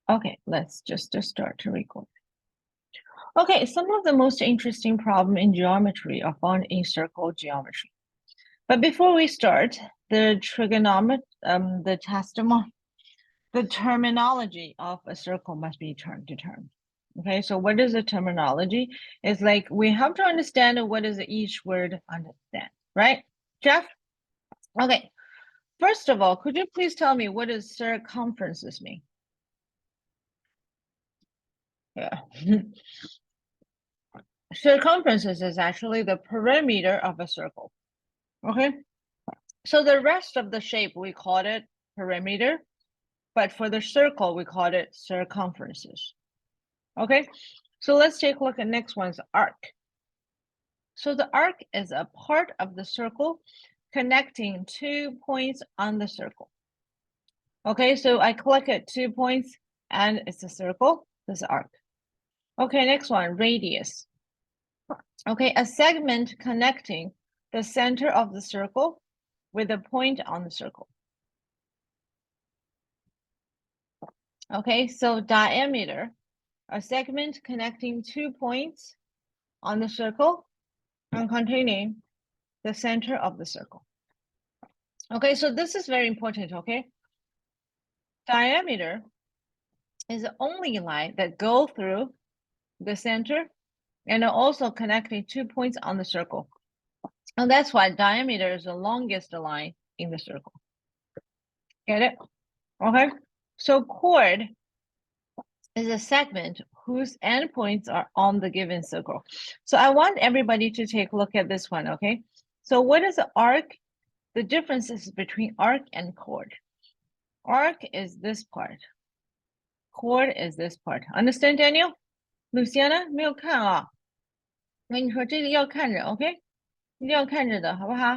Okay, let's just start to record. Okay, some of the most interesting problem in geometry are found in circle geometry. But before we start, the terminology of a circle must be determined. Okay, so what is the terminology? It's like we have to understand what is each word understand, right? Jeff? Okay, first of all, could you please tell me what does circumferences mean? Yeah. Circumferences is actually the perimeter of a circle. Okay, so the rest of the shape we call it perimeter, but for the circle we call it circumferences. Okay, so let's take a look at next one's arc. So the arc is a part of the circle connecting 2 points on the circle. Okay, so I click at 2 points and it's a circle, this is arc. Okay, next one, radius. Okay, a segment connecting the center of the circle with a point on the circle. Okay, so diameter, a segment connecting 2 points on the circle and containing the center of the circle. Okay, so this is very important, okay? Diameter is the only line that go through the center and also connecting 2 points on the circle. And that's why diameter is the longest line in the circle. Get it? Okay, so chord is a segment whose endpoints are on the given circle. So I want everybody to take a look at this one, okay? So what is the arc? The differences between arc and chord. Arc is this part. Chord is this part. Understand, Daniel? Luciana 没有看啊？我跟你说，这个要看着 ，OK？ 一定要看着的，好不好？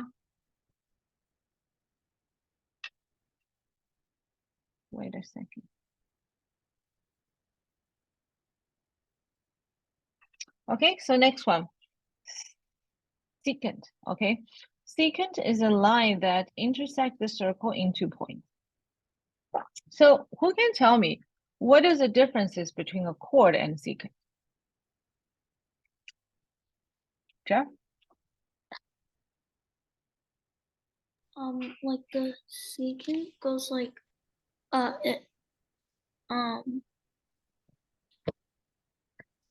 Wait a second. Okay, so next one. Secant, okay? Secant is a line that intersects the circle in 2 points. So who can tell me what is the differences between a chord and secant? Jeff? Like the secant goes like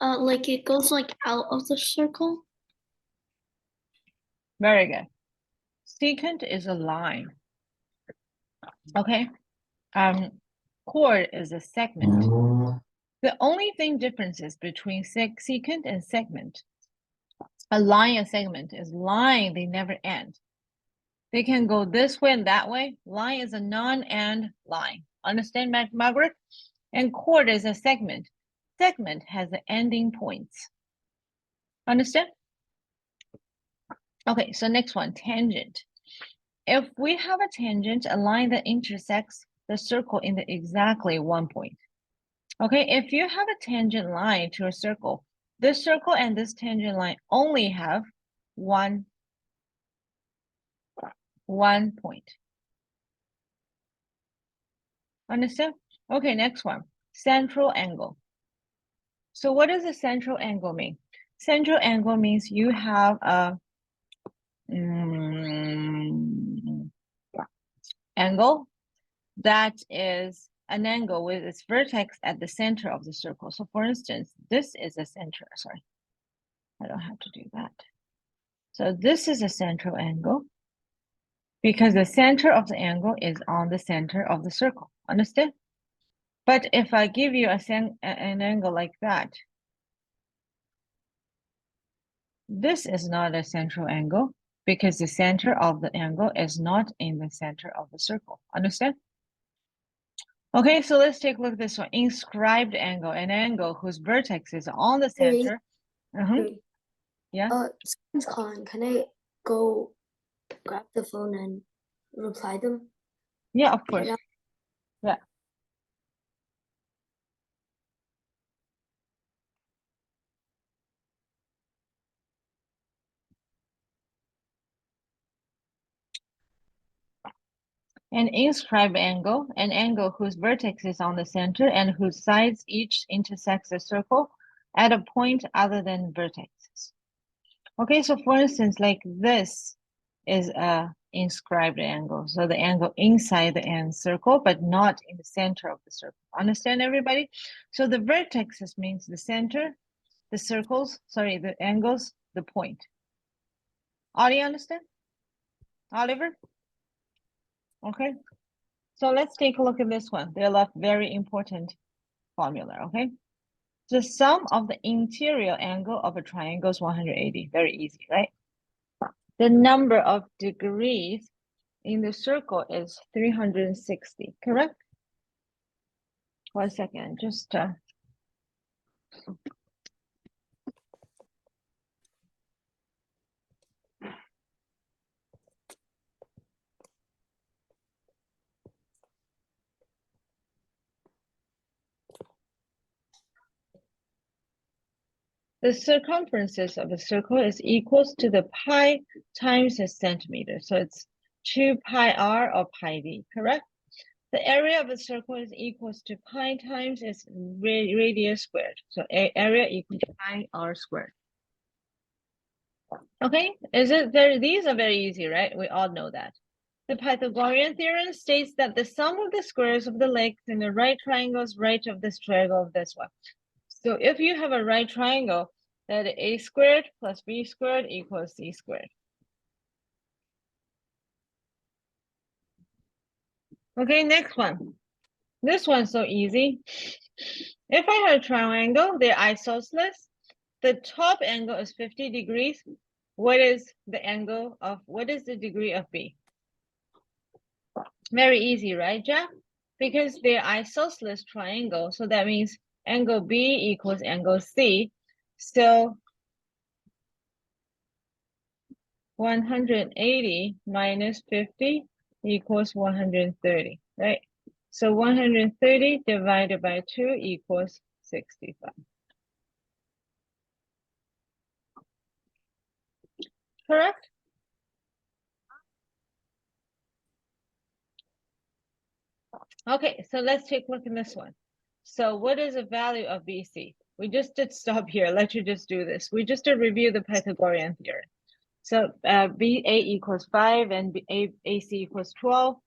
like it goes like out of the circle. Very good. Secant is a line. Okay. Chord is a segment. The only thing differences between secant and segment. A line and segment is line, they never end. They can go this way and that way. Line is a non-end line. Understand, Margaret? And chord is a segment. Segment has the ending points. Understand? Okay, so next one, tangent. If we have a tangent, a line that intersects the circle in the exactly 1 point. Okay, if you have a tangent line to a circle, this circle and this tangent line only have one point. Understand? Okay, next one, central angle. So what does a central angle mean? Central angle means you have a angle that is an angle with its vertex at the center of the circle. So for instance, this is a center, sorry, I don't have to do that. So this is a central angle because the center of the angle is on the center of the circle, understand? But if I give you an angle like that, this is not a central angle because the center of the angle is not in the center of the circle, understand? Okay, so let's take a look at this one. Inscribed angle, an angle whose vertex is on the center. Yeah. Someone's calling. Can I go grab the phone and reply them? Yeah, of course. Yeah. An inscribed angle, an angle whose vertex is on the center and whose sides each intersects a circle at a point other than vertexes. Okay, so for instance, like this is a inscribed angle. So the angle inside the end circle, but not in the center of the circle. Understand, everybody? So the vertexes means the center, the circles, sorry, the angles, the point. All you understand? Oliver? Okay. So let's take a look at this one. They're like very important formula, okay? The sum of the interior angle of a triangle is 180. Very easy, right? The number of degrees in the circle is 360, correct? 1 second, just the circumferences of a circle is equals to the pi times a centimeter. So it's 2 pi r or pi d, correct? The area of a circle is equals to pi times its radius squared. So area equals to pi r squared. Okay, these are very easy, right? We all know that. The Pythagorean theorem states that the sum of the squares of the legs in the right triangle is right of this triangle of this one. So if you have a right triangle, that a squared plus b squared equals c squared. Okay, next one. This one's so easy. If I have a triangle, they're isosceles. The top angle is 50 degrees. What is the degree of b? Very easy, right, Jeff? Because they're isosceles triangle, so that means angle B equals angle C. So 180 minus 50 equals 130, right? So 130 divided by 2 equals 65. Correct? Okay, so let's take a look at this one. So what is the value of BC? We just did stop here. Let you just do this. We just did review the Pythagorean theorem. So BA equals 5 and AC equals 12.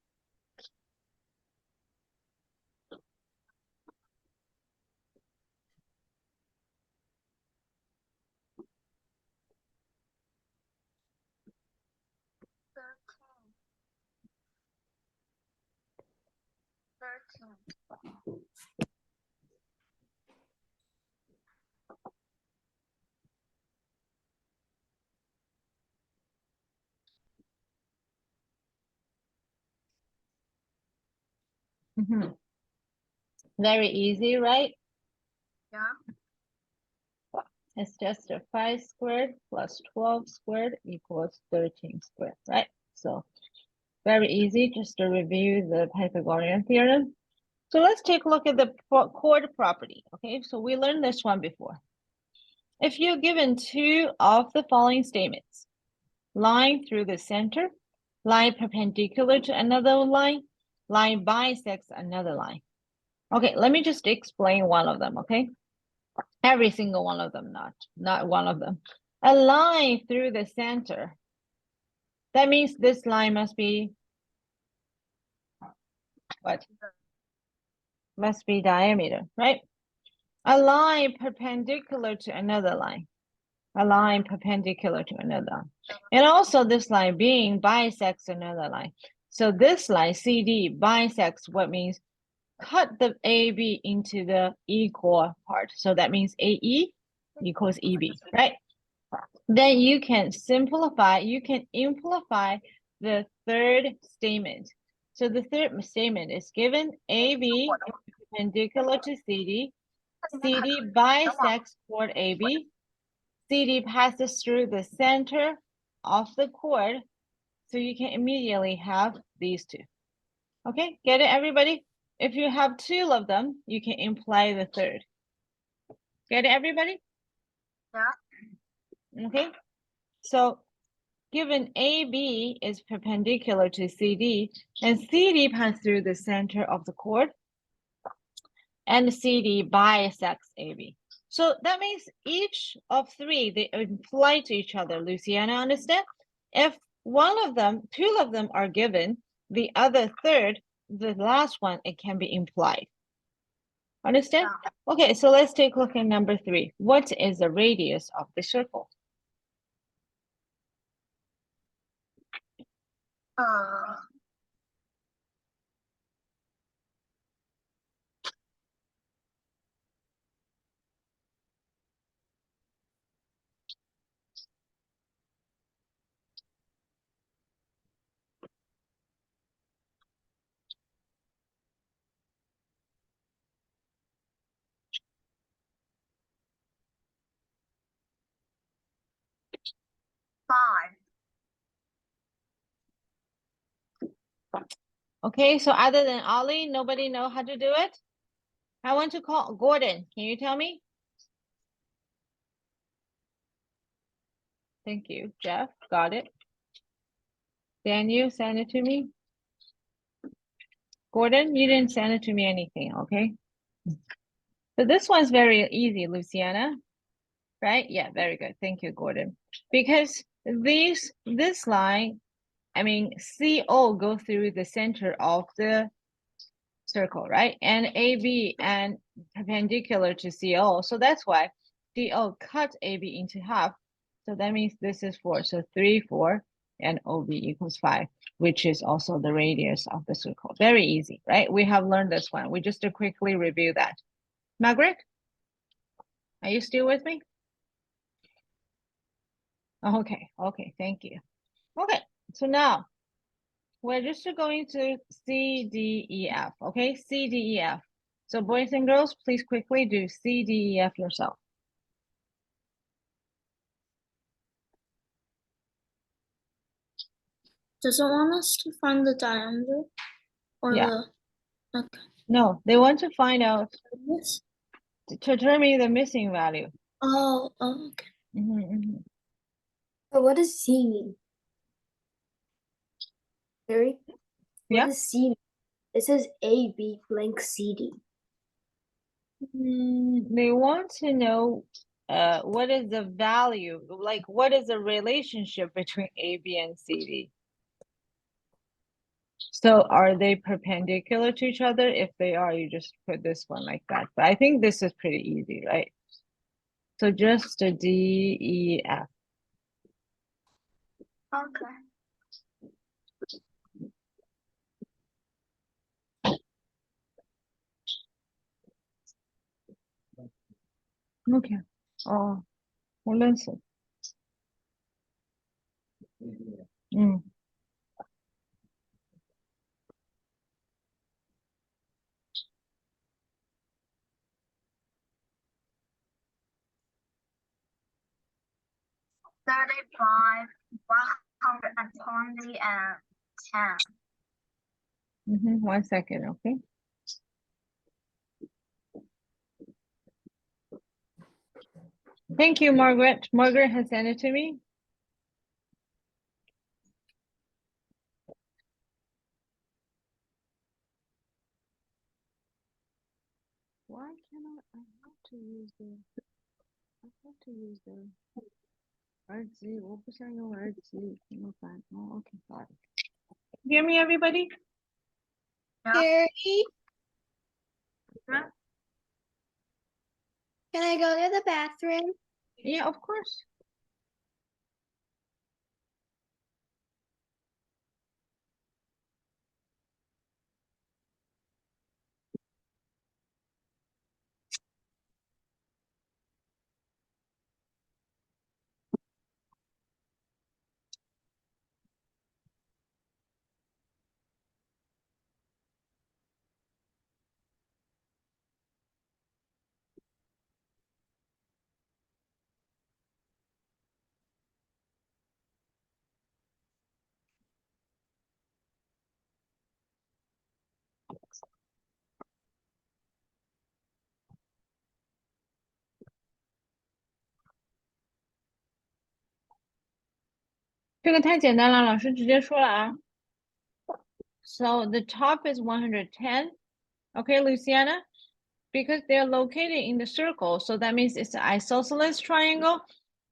Mm-hmm. Very easy, right? Yeah. It's just a 5 squared plus 12 squared equals 13 squared, right? So very easy just to review the Pythagorean theorem. So let's take a look at the chord property, okay? So we learned this one before. If you're given two of the following statements, line through the center, line perpendicular to another line, line bisects another line. Okay, let me just explain one of them, okay? Every single one of them, not one of them. A line through the center. That means this line must be what? Must be diameter, right? A line perpendicular to another line. A line perpendicular to another. And also this line being bisects another line. So this line CD bisects what means cut the AB into the equal part. So that means AE equals EB, right? Then you can simplify, you can amplify the third statement. So the third statement is given AB perpendicular to CD, CD bisects chord AB, CD passes through the center of the chord, so you can immediately have these two. Okay, get it, everybody? If you have two of them, you can imply the third. Get it, everybody? Yeah. Okay, so given AB is perpendicular to CD, and CD passes through the center of the chord, and CD bisects AB. So that means each of three, they imply to each other. Luciana, understand? If two of them are given, the other third, the last one, it can be implied. Understand? Okay, so let's take a look at number 3. What is the radius of the circle? Okay, so other than Ollie, nobody know how to do it? I want to call Gordon. Can you tell me? Thank you. Jeff, got it. Daniel, send it to me. Gordon, you didn't send it to me anything, okay? So this one's very easy, Luciana, right? Yeah, very good. Thank you, Gordon. Because this line, I mean, CO go through the center of the circle, right? And AB and perpendicular to CO. So that's why CO cut AB into half. So that means this is 4. So 3, 4, and OB equals 5, which is also the radius of the circle. Very easy, right? We have learned this one. We just to quickly review that. Margaret, are you still with me? Okay, thank you. Okay, so now we're just going to C, D, E, F, okay? C, D, E, F. So boys and girls, please quickly do C, D, E, F yourself. Does it want us to find the diameter or Yeah. the okay. No, they want to find out, This? to determine the missing value. Oh, okay. But what does C mean? Harry? What Yeah. does C mean? It says AB blank CD. They want to know what is the value, like what is the relationship between AB and CD? So are they perpendicular to each other? If they are, you just put this one like that. But I think this is pretty easy, right? So just a D, E, F. Okay. Okay. Oh, 无论是，35, 120, and 10. 1 second, okay? Thank you, Margaret. Margaret has sent it to me. Why cannot I have to use the RG? 我不想用 RG， 怎么办？ Oh, okay, got it. Hear me, everybody? Harry, Huh? can I go to the bathroom? Yeah, of course. 这个太简单了，老师直接说了啊。So the top is 110. Okay, Luciana? Because they're located in the circle, so that means it's an isosceles triangle.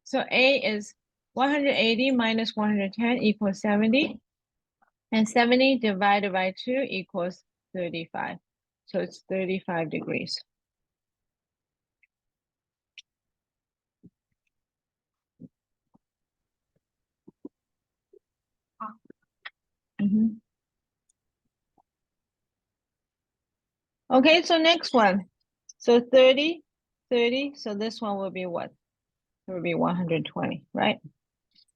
So A is 180 minus 110 equals 70. And 70 divided by 2 equals 35. So it's 35 degrees. Mhm. Okay, so next one. So 30, 30. So this one will be what? It will be 120, right?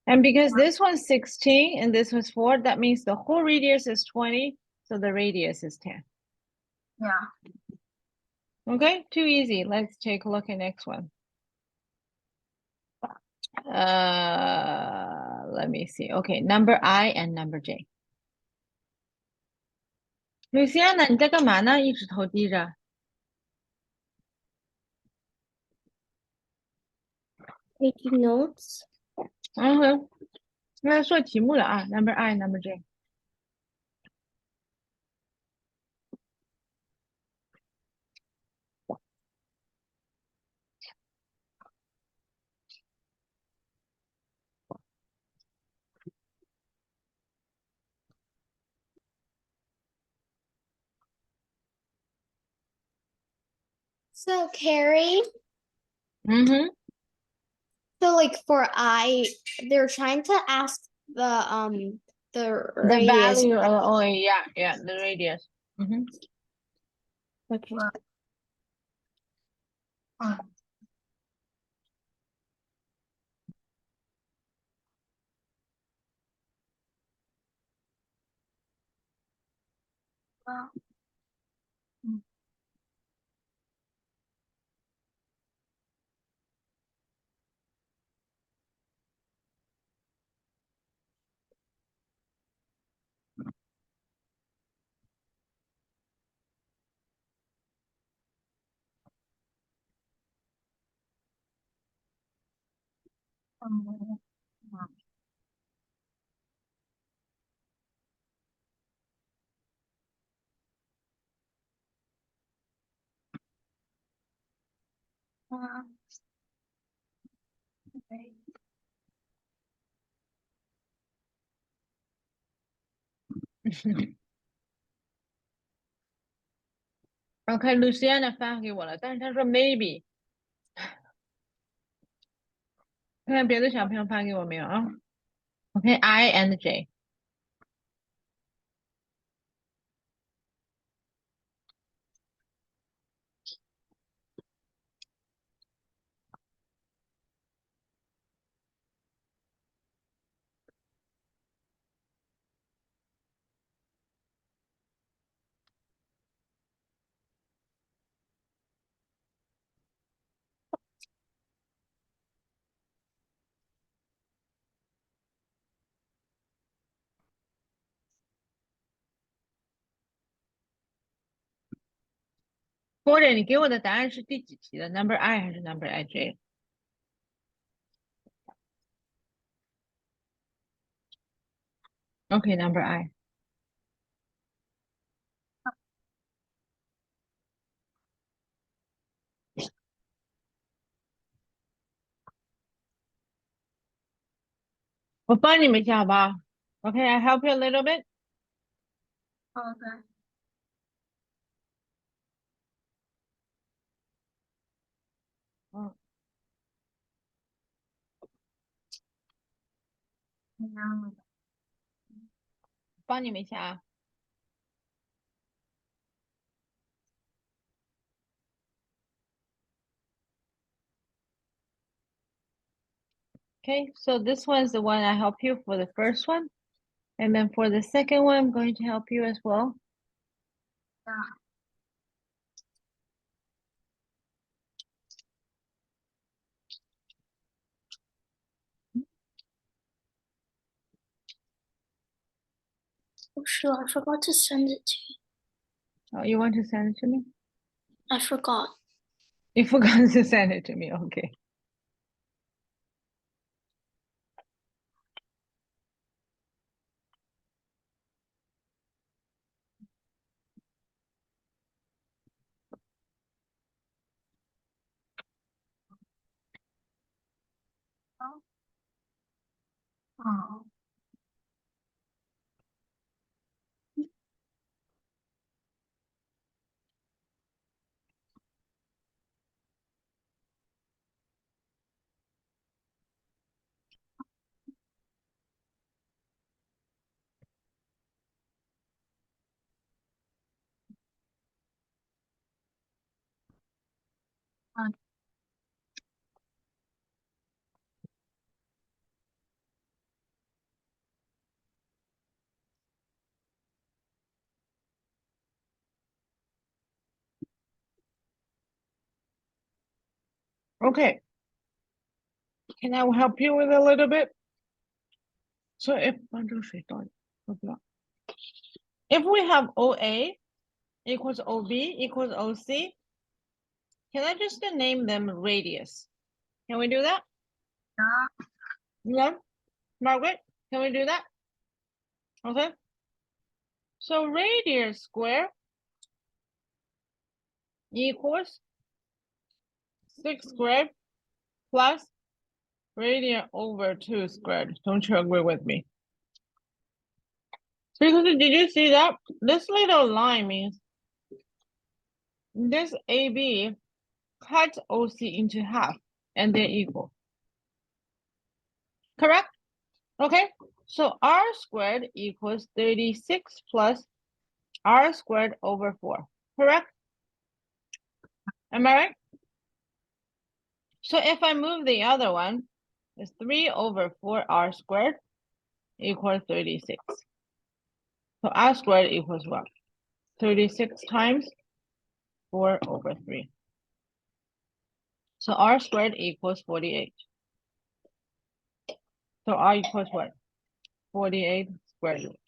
And because this one's 16 and this was 4, that means the whole radius is 20. So the radius is 10. Yeah. Okay, too easy. Let's take a look at next one. Let me see. Okay, number I and number J. Luciana, 你在干嘛呢？一直头低着。 Taking notes. 嗯哼，那做题目了啊。Number I, number J. So Carrie, Mm-hmm. so like for I, they're trying to ask the The radius. value of, oh yeah, the radius. Mm-hmm. Okay. OK, Luciana 发给我了，但是他说 maybe。看看别的小朋友发给我没有啊？OK, I and J.或者你给我的答案是第几题的？Number I 还是 Number IJ？ OK, Number I. 我帮你们一下好不好？OK, I help you a little bit. Okay. 嗯，帮你们一下啊。Okay, so this one's the one I help you for the first one. And then for the second one, I'm going to help you as well. Yeah. Oh, sure, I forgot to send it to you. Oh, you want to send it to me? I forgot. You forgot to send it to me. Okay. Oh. Okay. Can I help you with a little bit? So if if we have OA equals OB equals OC, can I just name them radius? Can we do that? Yeah. Yeah, Margaret, can we do that? Okay. So radius square equals 6 squared plus radian over 2 squared. Don't you agree with me? Because did you see that? This little line means this AB cuts OC into half and they're equal. Correct? Okay, so R squared equals 36 plus R squared over 4. Correct? Am I right? So if I move the other one, it's 3 over 4 R squared equals 36. So R squared equals what? 36 times 4 over 3. So R squared equals 48. So R equals what? 48 squared root.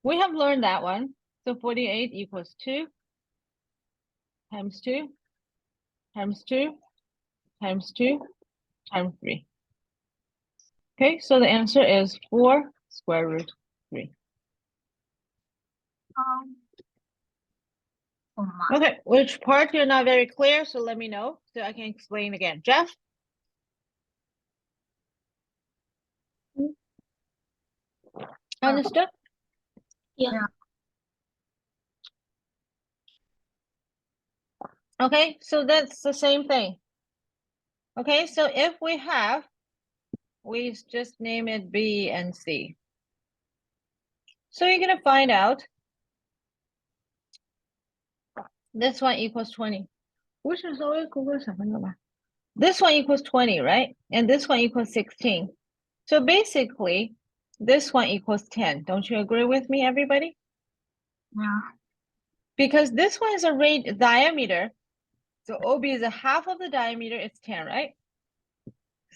We have learned that one. So 48 equals 2 times 2 times 2 times 2 times 3. Okay, so the answer is 4 square root 3. Oh my. Okay, which part you're not very clear, so let me know so I can explain again. Jeff? Understood? Yeah. Yeah. Okay, so that's the same thing. Okay, so if we have, we just name it B and C. So you're gonna find out this one equals 20. Which is always this one equals 20, right? And this one equals 16. So basically, this one equals 10. Don't you agree with me, everybody? Yeah. Because this one is a diameter. So OB is a half of the diameter, it's 10, right?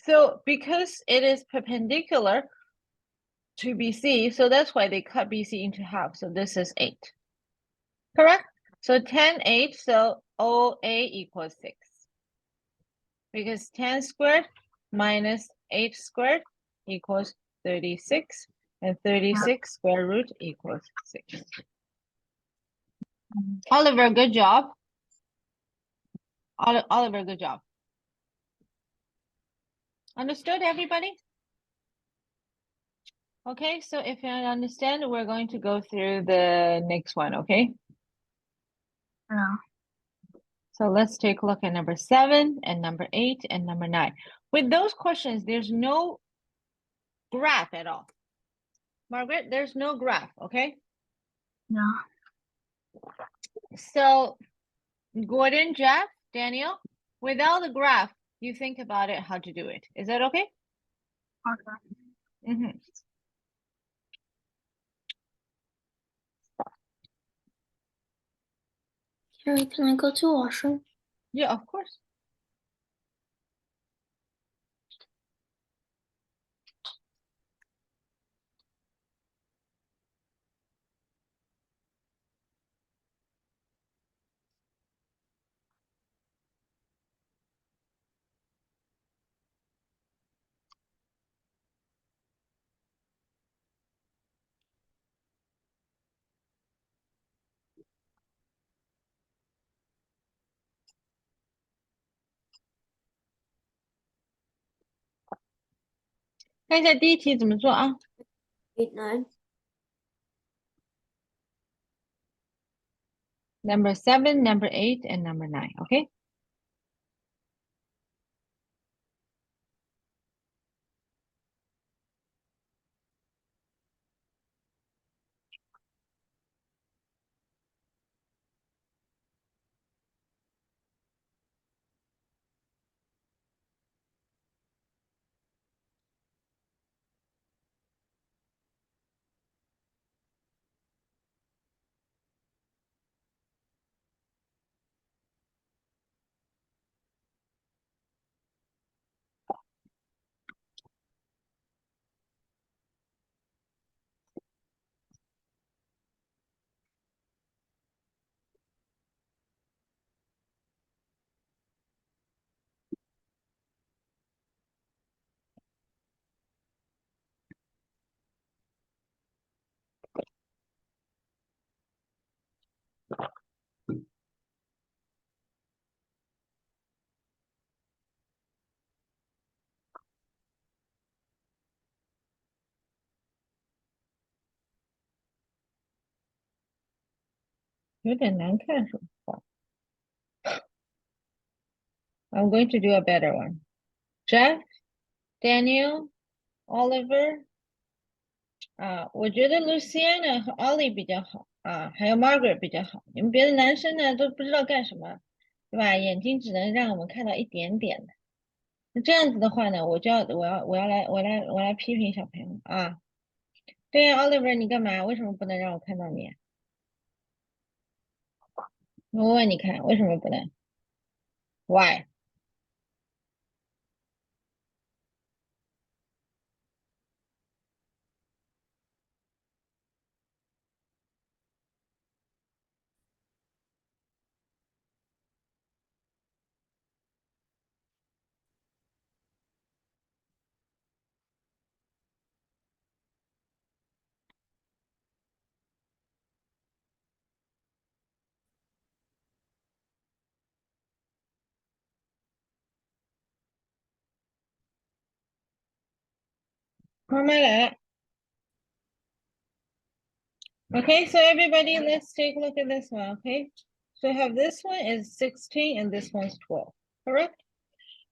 So because it is perpendicular to BC, so that's why they cut BC into half. So this is 8. Correct? So 10, 8, so OA equals 6. Because 10 squared minus 8 squared equals 36. And 36 square root equals 6. Oliver, good job. Oliver, good job. Understood, everybody? Okay, so if you understand, we're going to go through the next one, okay? Yeah. So let's take a look at number 7 and number 8 and number 9. With those questions, there's no graph at all. Margaret, there's no graph, okay? Yeah. So Gordon, Jeff, Daniel, without the graph, you think about it how to do it. Is that okay? Okay. Mm-hmm. Carrie, can I go to washroom? Yeah, of course. 看一下第一题怎么做啊？ 8, 9. Number 7, number 8, and number 9. Okay. Mm. 有点难看是吧？ I'm going to do a better one. Jeff, Daniel, Oliver. 我觉得 Luciana 和 Ollie 比较好啊，还有 Margaret 比较好。你们别的男生呢都不知道干什么，对吧？眼睛只能让我们看到一点点的。那这样子的话呢，我要来批评小朋友啊。对呀，Oliver，你干嘛？为什么不能让我看到你？我问你看，为什么不能？Why？慢慢来。Okay, so everybody, let's take a look at this one, okay? So I have this one is 16 and this one's 12, correct?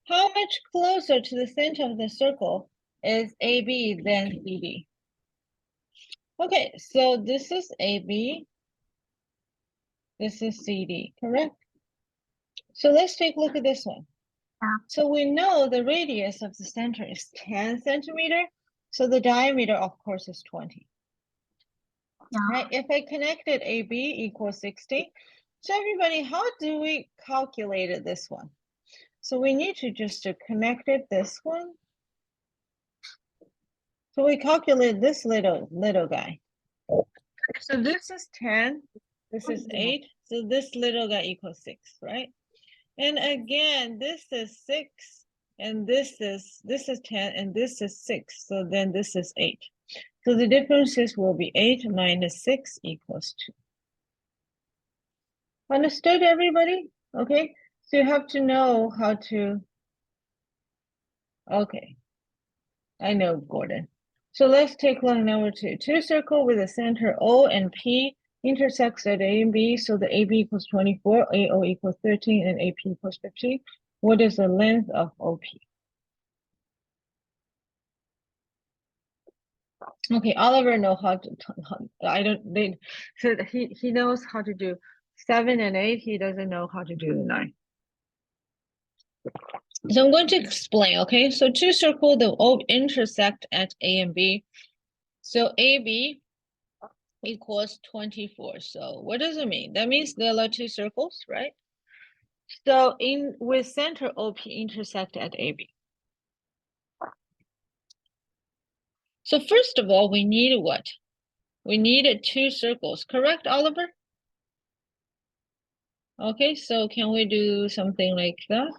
How much closer to the center of the circle is AB than CD? Okay, so this is AB, this is CD, correct? So let's take a look at this one. Yeah. So we know the radius of the center is 10 centimeter, so the diameter, of course, is 20. Yeah. Right? If I connected AB equals 60, so everybody, how do we calculate this one? So we need to just connect it this one. So we calculate this little guy. So this is 10, this is 8, so this little guy equals 6, right? And again, this is 6, and this is 10, and this is 6, so then this is 8. So the differences will be 8 minus 6 equals 2. Understood, everybody? Okay, so you have to know how to, okay, I know, Gordon. So let's take look number 2. Two circle with a center O and P intersects at A and B, so the AB equals 24, AO equals 13, and AP equals 15. What is the length of OP? Okay, Oliver know how to, I don't, they, so he knows how to do 7 and 8, he doesn't know how to do the 9. So I'm going to explain, okay? So two circles that all intersect at A and B. So AB equals 24. So what does it mean? That means there are two circles, right? So in with center OP intersect at AB. So first of all, we need what? We needed two circles, correct, Oliver? Okay, so can we do something like that?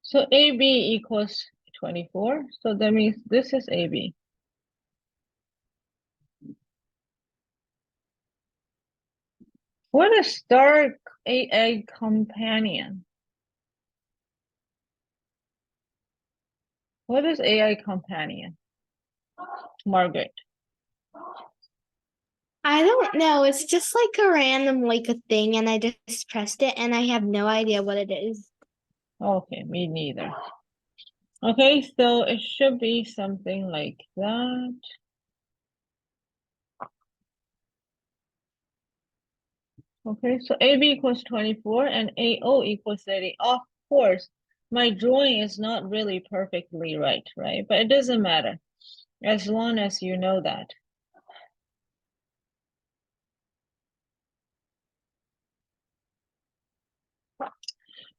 So AB equals 24. So that means this is AB. What is star AA companion? What is AI companion? Margaret. I don't know. It's just like a random like a thing, and I just pressed it, and I have no idea what it is. Okay, me neither. Okay, so it should be something like that. Okay, so AB equals 24 and AO equals 30. Of course, my drawing is not really perfectly right? But it doesn't matter as long as you know that.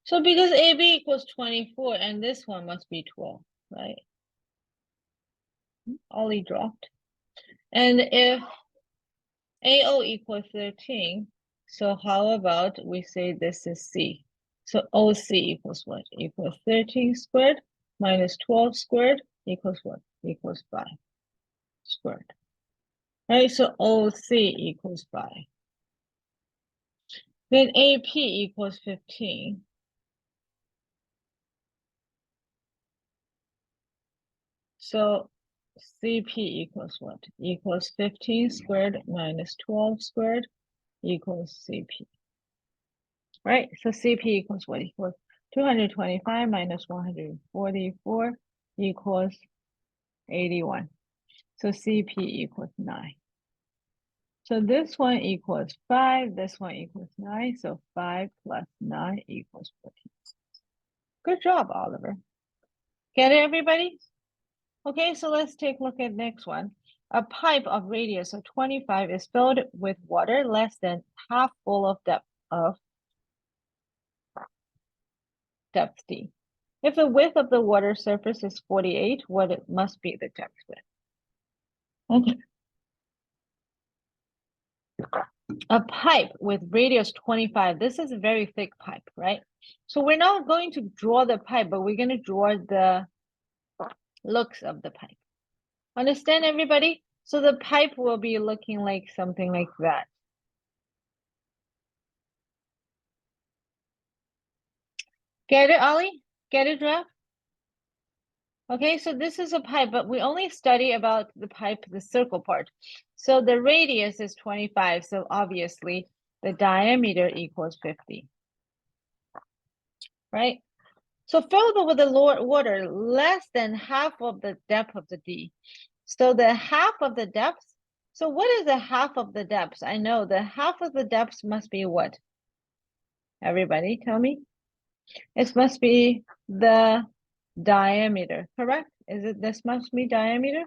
So because AB equals 24 and this one must be 12, right? Ollie dropped. And if AO equals 13, so how about we say this is C? So OC equals what? Equals 13 squared minus 12 squared equals what? Equals 5 squared. Right, so OC equals 5. Then AP equals 15. So CP equals what? Equals 15 squared minus 12 squared equals CP. Right, so CP equals what? Equals 225 minus 144 equals 81. So CP equals 9. So this one equals 5, this one equals 9, so 5 plus 9 equals 14. Good job, Oliver. Get it, everybody? Okay, so let's take a look at next one. A pipe of radius of 25 is filled with water less than half full of depth D. If the width of the water surface is 48, what it must be the depth width? Okay. A pipe with radius 25. This is a very thick pipe, right? So we're not going to draw the pipe, but we're going to draw the looks of the pipe. Understand, everybody? So the pipe will be looking like something like that. Get it, Ollie? Get it, Jeff? Okay, so this is a pipe, but we only study about the pipe, the circle part. So the radius is 25, so obviously the diameter equals 50. Right? So filled with the water less than half of the depth of the D. So the half of the depth, so what is the half of the depth? I know the half of the depth must be what? Everybody tell me. It must be the diameter, correct? Is it this must be diameter?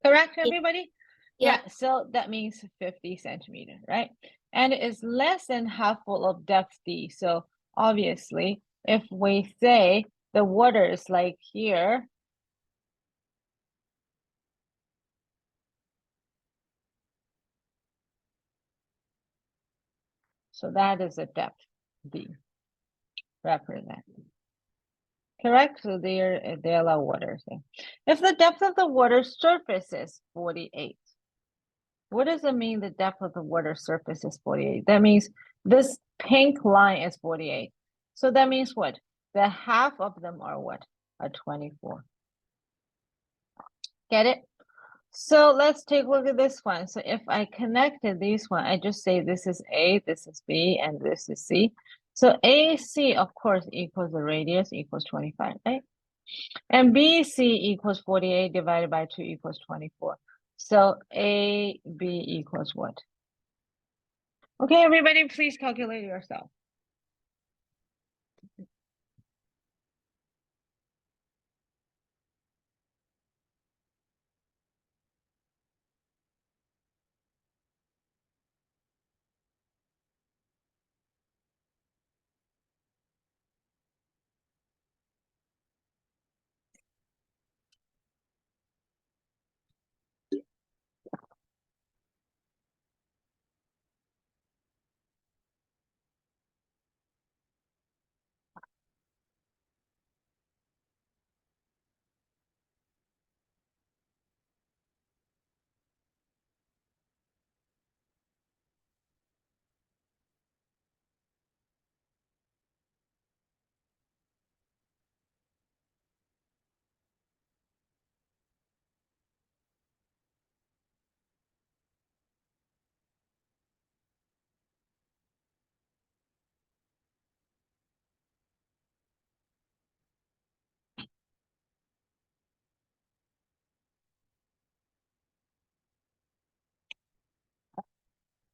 Correct, everybody? Yeah. So that means 50 centimeter, right? And it is less than half full of depth D. So obviously, if we say the water is like here, so that is a depth D represent. Correct? So there are waters there. If the depth of the water surface is 48, what does it mean the depth of the water surface is 48? That means this pink line is 48. So that means what? The half of them are what? Are 24. Get it? So let's take a look at this one. So if I connected this one, I just say this is A, this is B, and this is C. So AC, of course, equals the radius equals 25, right? And BC equals 48 divided by 2 equals 24. So AB equals what? Okay, everybody, please calculate yourself.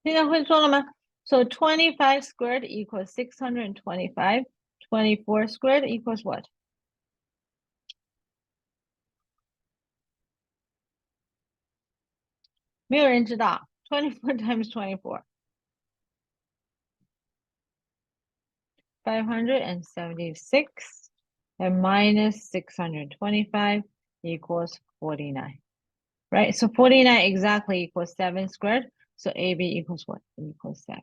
现在会做了吗？ So 25 squared equals 625. 24 squared equals what? 没有人知道。24 times 24. 576 and minus 625 equals 49. Right? So 49 exactly equals 7 squared. So AB equals what? Equals 7.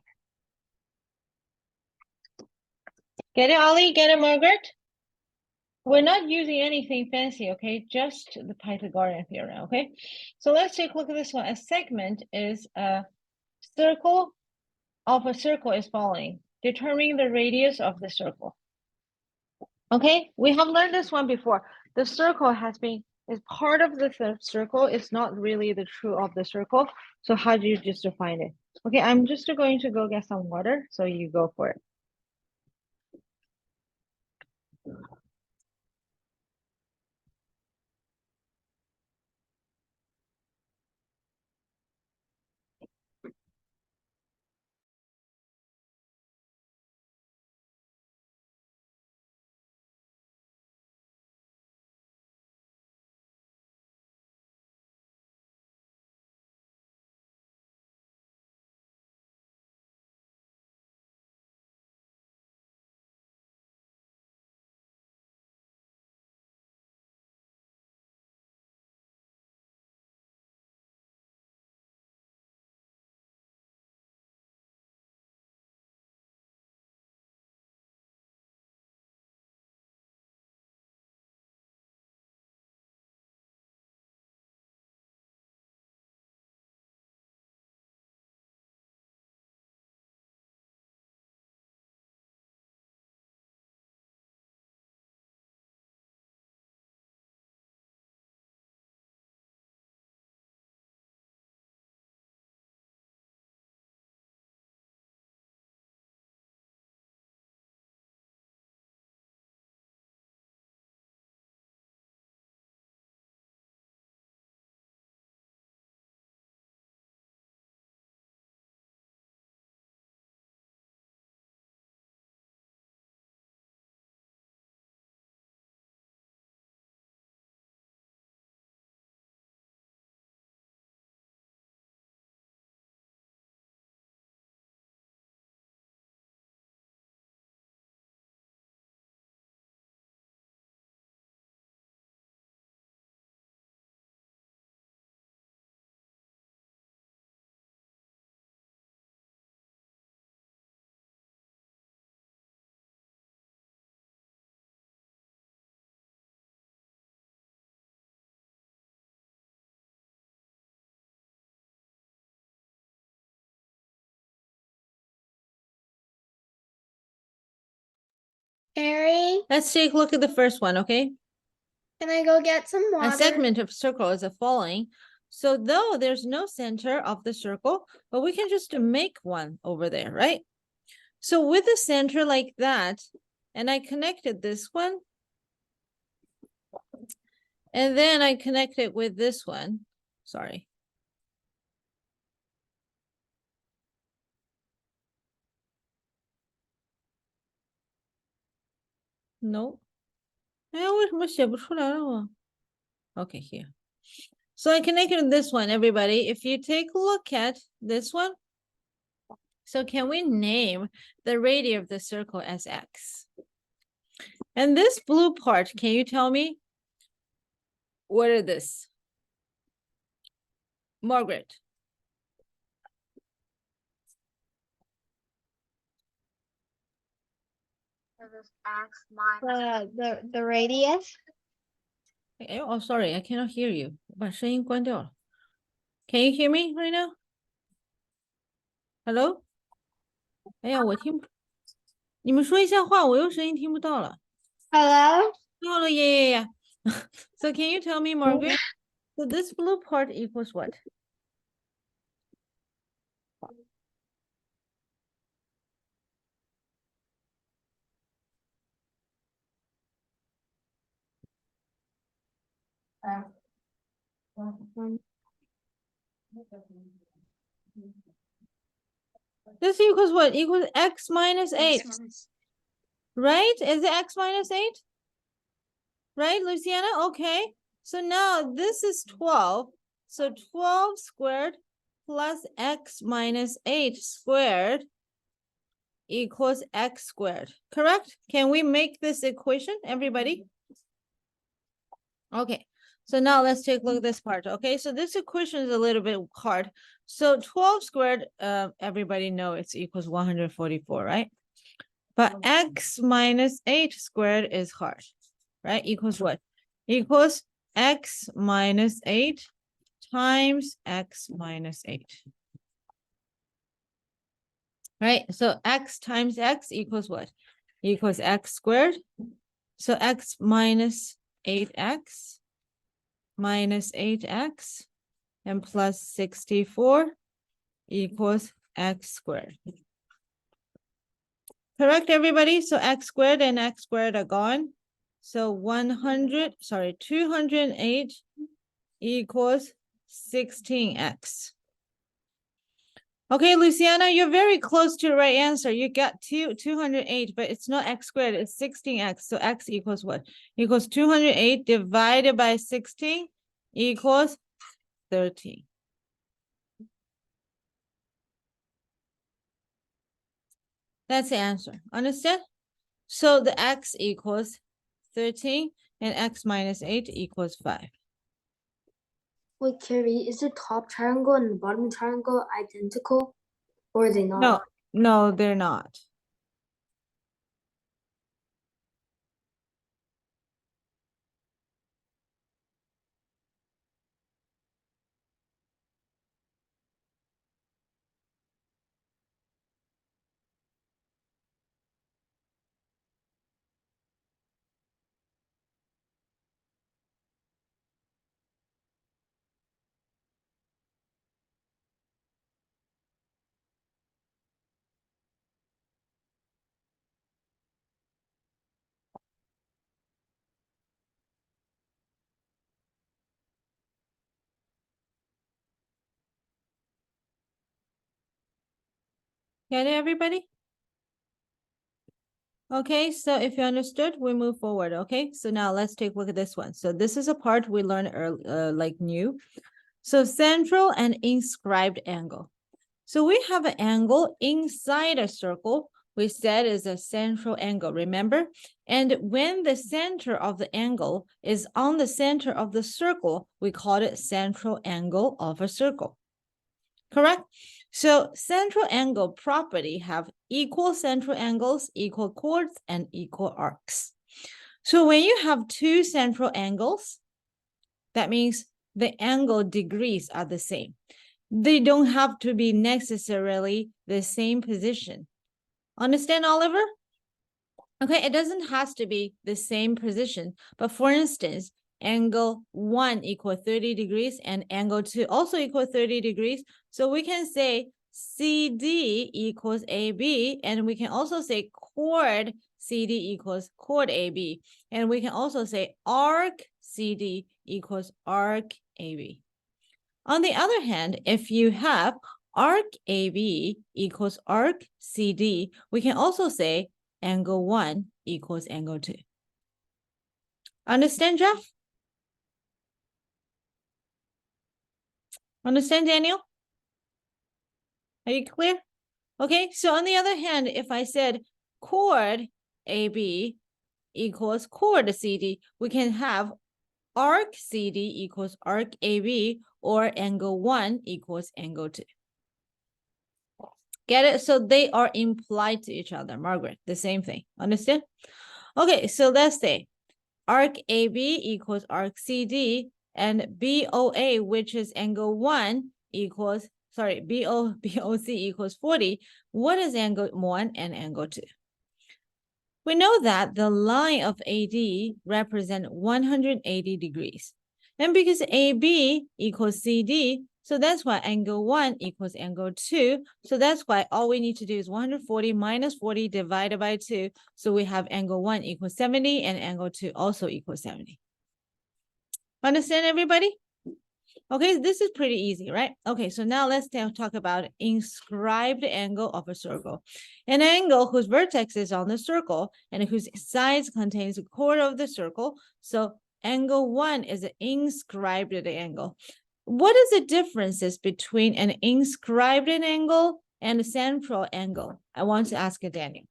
Get it, Ollie? Get it, Margaret? We're not using anything fancy, okay? Just the Pythagorean theorem, okay? So let's take a look at this one. A segment is a circle of a circle is following. Determining the radius of the circle. Okay, we have learned this one before. The circle is part of the circle. It's not really the true of the circle. So how do you just define it? Okay, I'm just going to go get some water. So you go for it. Mary, Let's take a look at the first one, okay? can I go get some water? A segment of circle is a following. So though there's no center of the circle, but we can just make one over there, right? So with a center like that, and I connected this one, and then I connect it with this one. Sorry. No. 哎，为什么写不出来了我？ Okay, here. So I connected this one, everybody. If you take a look at this one, so can we name the radius of the circle as x? And this blue part, can you tell me what is this? Margaret. This is x minus The radius. Oh, sorry, I cannot hear you. 我把声音关掉了. Can you hear me right now? Hello? 哎呀，我听不，你们说一下话，我又声音听不到了。 Hello. Oh, yeah. So can you tell me, Margaret? So this blue part equals what? This equals what? Equals x minus 8, right? Is it x minus 8? Right, Luciana? Okay. So now this is 12. So 12 squared plus x minus 8 squared equals x squared, correct? Can we make this equation, everybody? Okay, so now let's take a look at this part. Okay, so this equation is a little bit hard. So 12 squared, everybody know it's equals 144, right? But x minus 8 squared is hard, right? Equals what? Equals x minus 8 times x minus 8. Right? So x times x equals what? Equals x squared. So x minus 8x minus 8x and plus 64 equals x squared. Correct, everybody? So x squared and x squared are gone. So 208 equals 16x. Okay, Luciana, you're very close to the right answer. You got 208, but it's not x squared, it's 16x. So x equals what? Equals 208 divided by 16 equals 13. That's the answer. Understand? So the x equals 13 and x minus 8 equals 5. Wait, Carrie, is the top triangle and the bottom triangle identical? Or are they not? No, no, they're not. Get it, everybody? Okay, so if you understood, we move forward. Okay, so now let's take a look at this one. So this is a part we learned early, like new. So central and inscribed angle. So we have an angle inside a circle. We said is a central angle, remember? And when the center of the angle is on the center of the circle, we call it central angle of a circle. Correct? So central angle property have equal central angles, equal chords, and equal arcs. So when you have two central angles, that means the angle degrees are the same. They don't have to be necessarily the same position. Understand, Oliver? Okay, it doesn't have to be the same position, but for instance, angle 1 equal 30 degrees and angle 2 also equal 30 degrees. So we can say CD equals AB, and we can also say chord CD equals chord AB. And we can also say arc CD equals arc AB. On the other hand, if you have arc AB equals arc CD, we can also say angle 1 equals angle 2. Understand, Jeff? Understand, Daniel? Are you clear? Okay, so on the other hand, if I said chord AB equals chord CD, we can have arc CD equals arc AB or angle 1 equals angle 2. Get it? So they are implied to each other, Margaret, the same thing. Understand? Okay, so let's say arc AB equals arc CD and BOA, which is angle 1 equals, sorry, BOC equals 40. What is angle 1 and angle 2? We know that the line of AD represent 180 degrees. And because AB equals CD, so that's why angle 1 equals angle 2. So that's why all we need to do is 140 minus 40 divided by 2. So we have angle 1 equals 70 and angle 2 also equals 70. Understand, everybody? Okay, this is pretty easy, right? Okay, so now let's talk about inscribed angle of a circle. An angle whose vertex is on the circle and whose sides contains a quarter of the circle. So angle 1 is an inscribed angle. What is the differences between an inscribed angle and a central angle? I want to ask Daniel.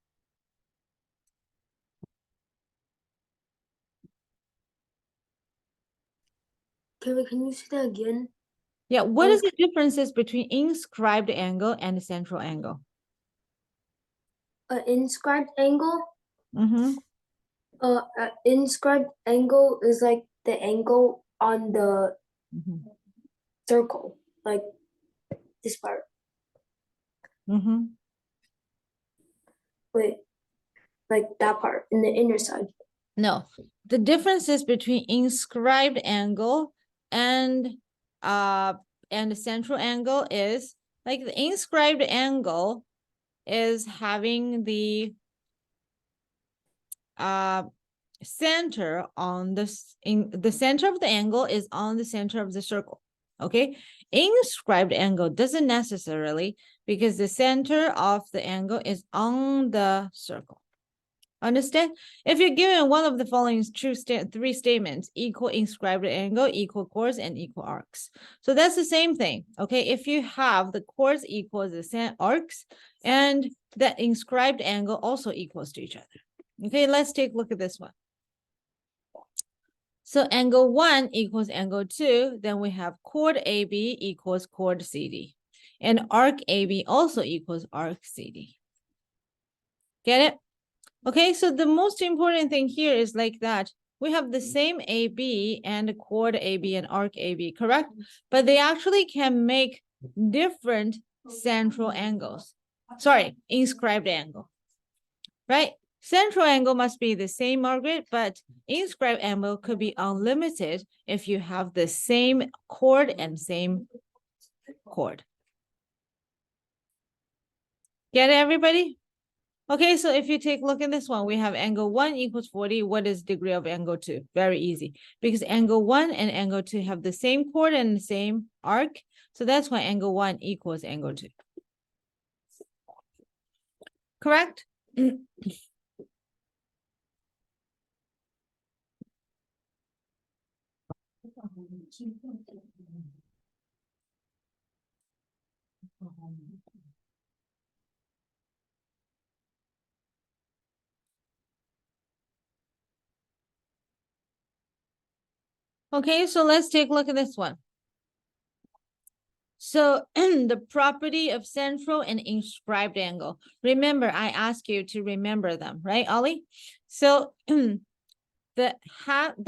Carrie, can you say that again? Yeah, what is the differences between inscribed angle and central angle? An inscribed angle? Mm-hmm. An inscribed angle is like the angle on the Mm-hmm. circle, like this part. Mm-hmm. Wait, like that part in the inner side. No, the differences between inscribed angle and the central angle is like the inscribed angle is having the center on this in the center of the angle is on the center of the circle. Okay, inscribed angle doesn't necessarily, because the center of the angle is on the circle. Understand? If you're given one of the following true three statements, equal inscribed angle, equal chords, and equal arcs. So that's the same thing. Okay, if you have the chords equals the arcs, and that inscribed angle also equals to each other. Okay, let's take a look at this one. So angle 1 equals angle 2, then we have chord AB equals chord CD. And arc AB also equals arc CD. Get it? Okay, so the most important thing here is like that. We have the same AB and chord AB and arc AB, correct? But they actually can make different central angles. Sorry, inscribed angle, right? Central angle must be the same, Margaret, but inscribed angle could be unlimited if you have the same chord and same chord. Get it, everybody? Okay, so if you take a look at this one, we have angle 1 equals 40. What is degree of angle 2? Very easy, because angle 1 and angle 2 have the same chord and the same arc. So that's why angle 1 equals angle 2. Correct? Okay, so let's take a look at this one. So the property of central and inscribed angle. Remember, I asked you to remember them, right, Ollie? So the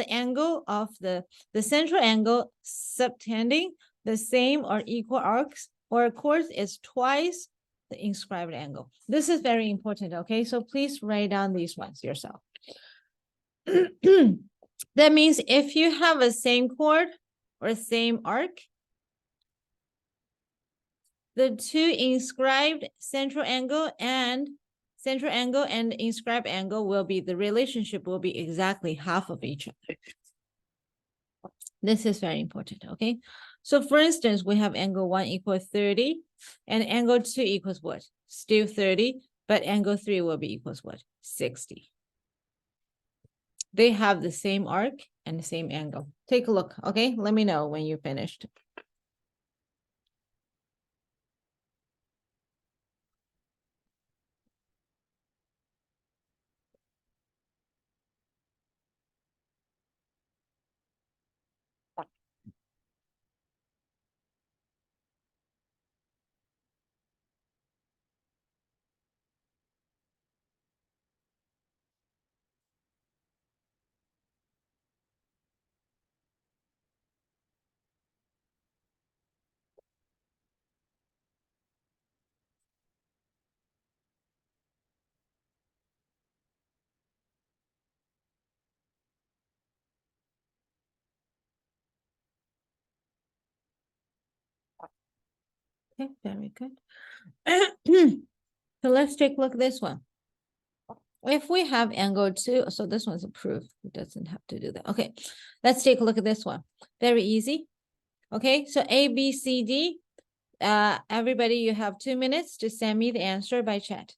angle of the central angle subtending the same or equal arcs or chords is twice the inscribed angle. This is very important, okay? So please write down these ones yourself. That means if you have a same chord or same arc, the two inscribed central angle and inscribed angle will be, the relationship will be exactly half of each other. This is very important, okay? So for instance, we have angle 1 equals 30 and angle 2 equals what? Still 30, but angle 3 will be equals what? 60. They have the same arc and the same angle. Take a look, okay? Let me know when you're finished. Okay, very good. So let's take a look at this one. If we have angle 2, so this one's approved. It doesn't have to do that. Okay, let's take a look at this one. Very easy. Okay, so A, B, C, D. Everybody, you have 2 minutes to send me the answer by chat.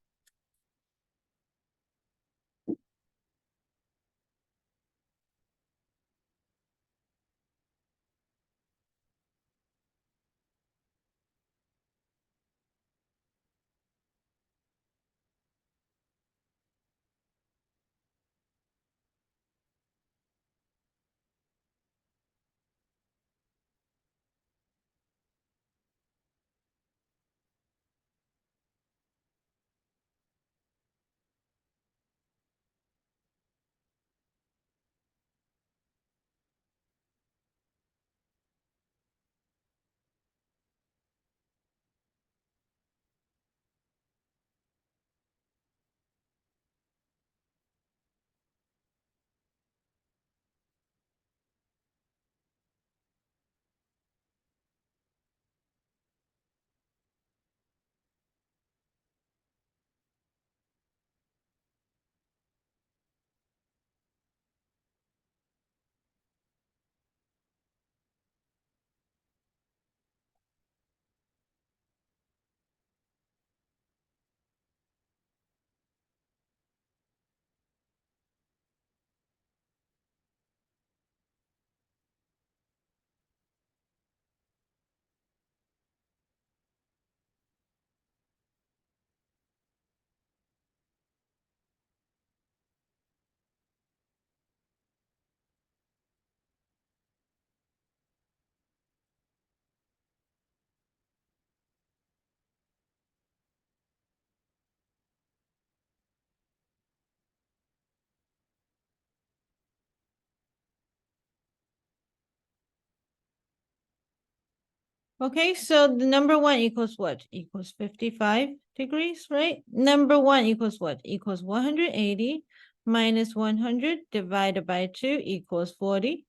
Okay, so the number one equals what? Equals 55 degrees, right? Number one equals what? Equals 180 minus 100 divided by 2 equals 40.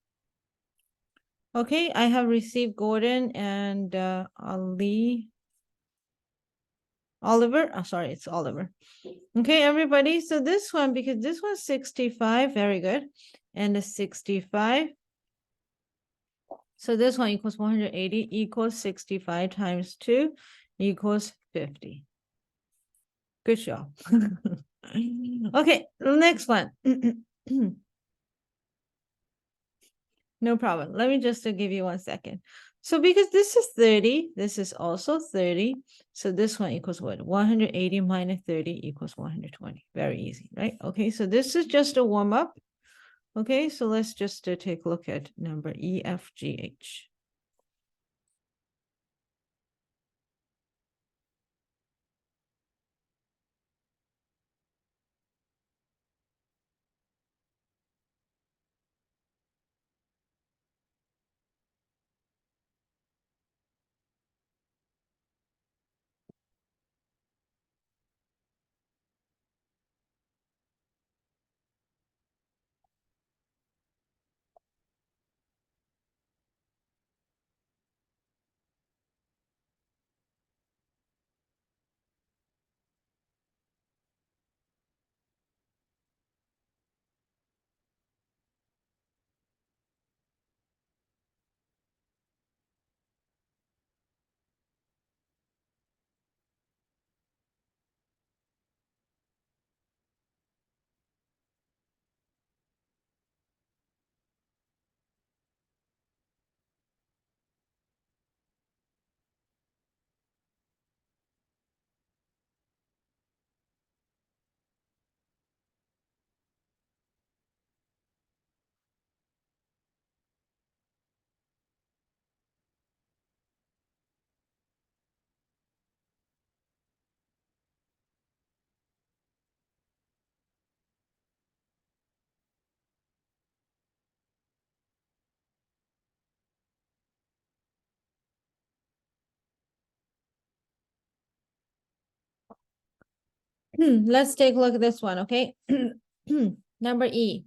Okay, I have received Gordon and Oliver. Oh, sorry, it's Oliver. Okay, everybody. So this one, because this one's 65, very good. And the 65. So this one equals 180 equals 65 times 2 equals 50. Good job. Okay, next one. No problem. Let me just give you 1 second. So because this is 30, this is also 30. So this one equals what? 180 minus 30 equals 120. Very easy, right? Okay, so this is just a warm up. Okay, so let's just take a look at number E, F, G, H. Let's take a look at this one, okay? Number E.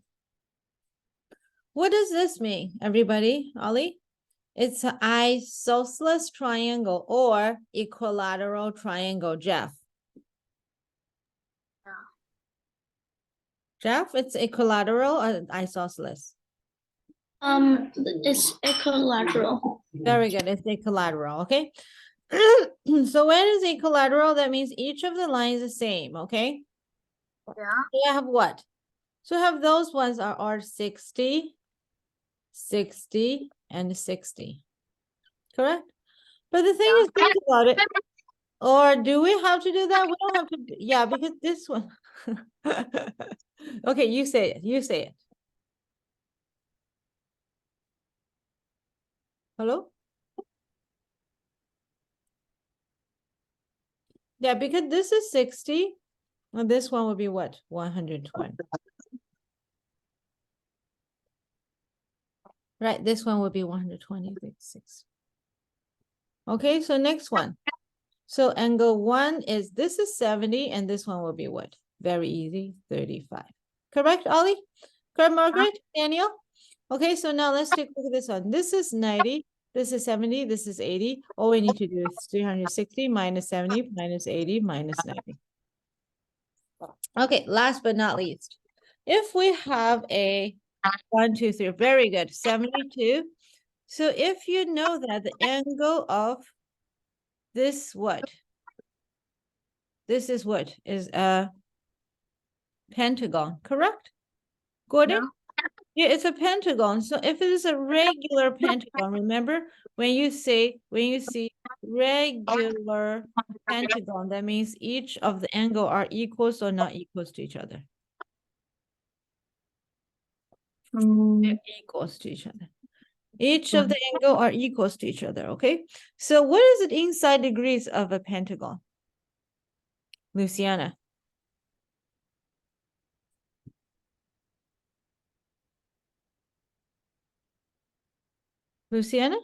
What does this mean, everybody? Ollie? It's an isosceles triangle or equilateral triangle, Jeff. Yeah. Jeff, it's equilateral or isosceles? It's equilateral. Very good. It's equilateral, okay? So when it's equilateral, that means each of the lines is the same, okay? Yeah. So I have what? So I have those ones are 60, 60, and 60. Correct? But the thing is, think about it. Or do we have to do that? We don't have to. Yeah, because this one. Okay, you say it. You say it. Hello? Yeah, because this is 60. And this one would be what? 120. Right, this one would be 126. Okay, so next one. So angle 1 is, this is 70, and this one will be what? Very easy, 35. Correct, Ollie? Correct, Margaret? Daniel? Okay, so now let's take a look at this one. This is 90, this is 70, this is 80. All we need to do is 360 minus 70 minus 80 minus 90. Okay, last but not least, if we have a 1, 2, 3, very good, 72. So if you know that the angle of this what? This is what? Is a pentagon, correct? Gordon? Yeah, it's a pentagon. So if it is a regular pentagon, remember when you see regular pentagon, that means each of the angle are equals or not equals to each other. They're equals to each other. Each of the angle are equals to each other, okay? So what is it inside degrees of a pentagon? Luciana. Luciana?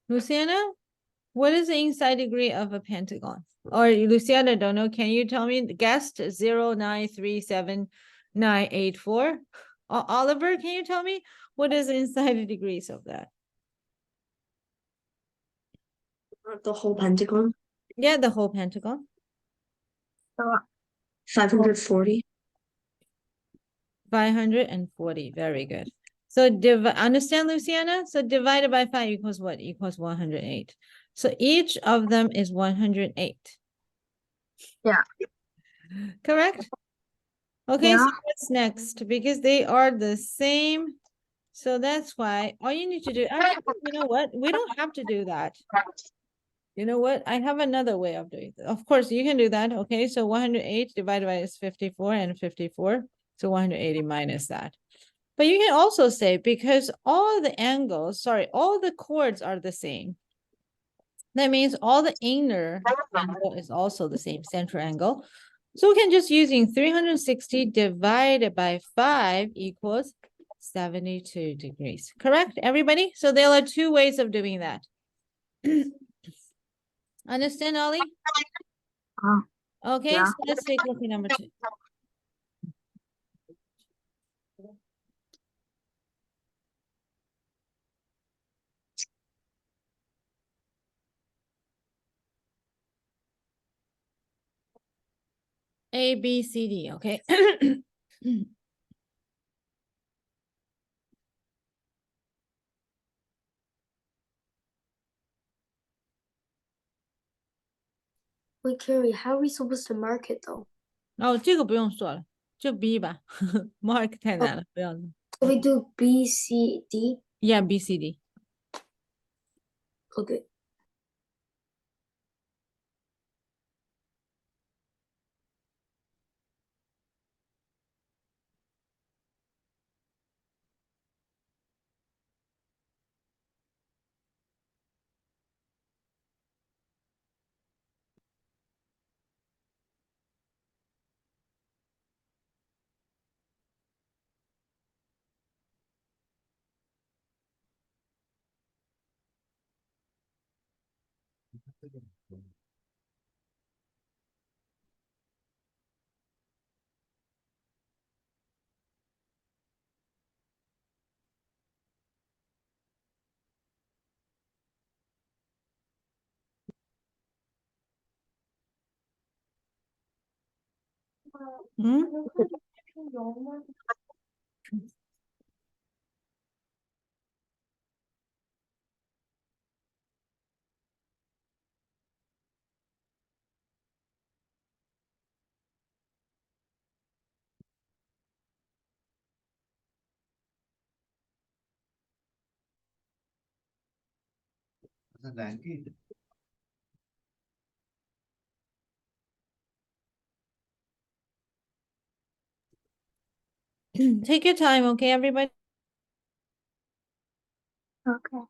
Luciana? What is the inside degree of a pentagon? Or Luciana, don't know. Can you tell me? Guest 0937984. Oliver, can you tell me what is the inside degrees of that? The whole pentagon. Yeah, the whole pentagon. 540. 540. Very good. So understand, Luciana? So divided by 5 equals what? Equals 108. So each of them is 108. Yeah. Correct? Okay, so what's next? Because they are the same. So that's why all you need to do, actually, you know what? We don't have to do that. You know what? I have another way of doing it. Of course, you can do that. Okay, so 108 divided by is 54 and 54. So 180 minus that. But you can also say, because all the angles, sorry, all the chords are the same. That means all the inner angle is also the same center angle. So we can just using 360 divided by 5 equals 72 degrees. Correct, everybody? So there are 2 ways of doing that. Understand, Ollie? Okay, Yeah. so let's take a look at number 2. A, B, C, D, okay? Wait, Carrie, how are we supposed to mark it though? 哦，这个不用做了，就 B 吧，Mark 太难了，不要了。 So we do B, C, D? Yeah, B, C, D. Okay. Hmm? Take your time, okay, everybody? Okay.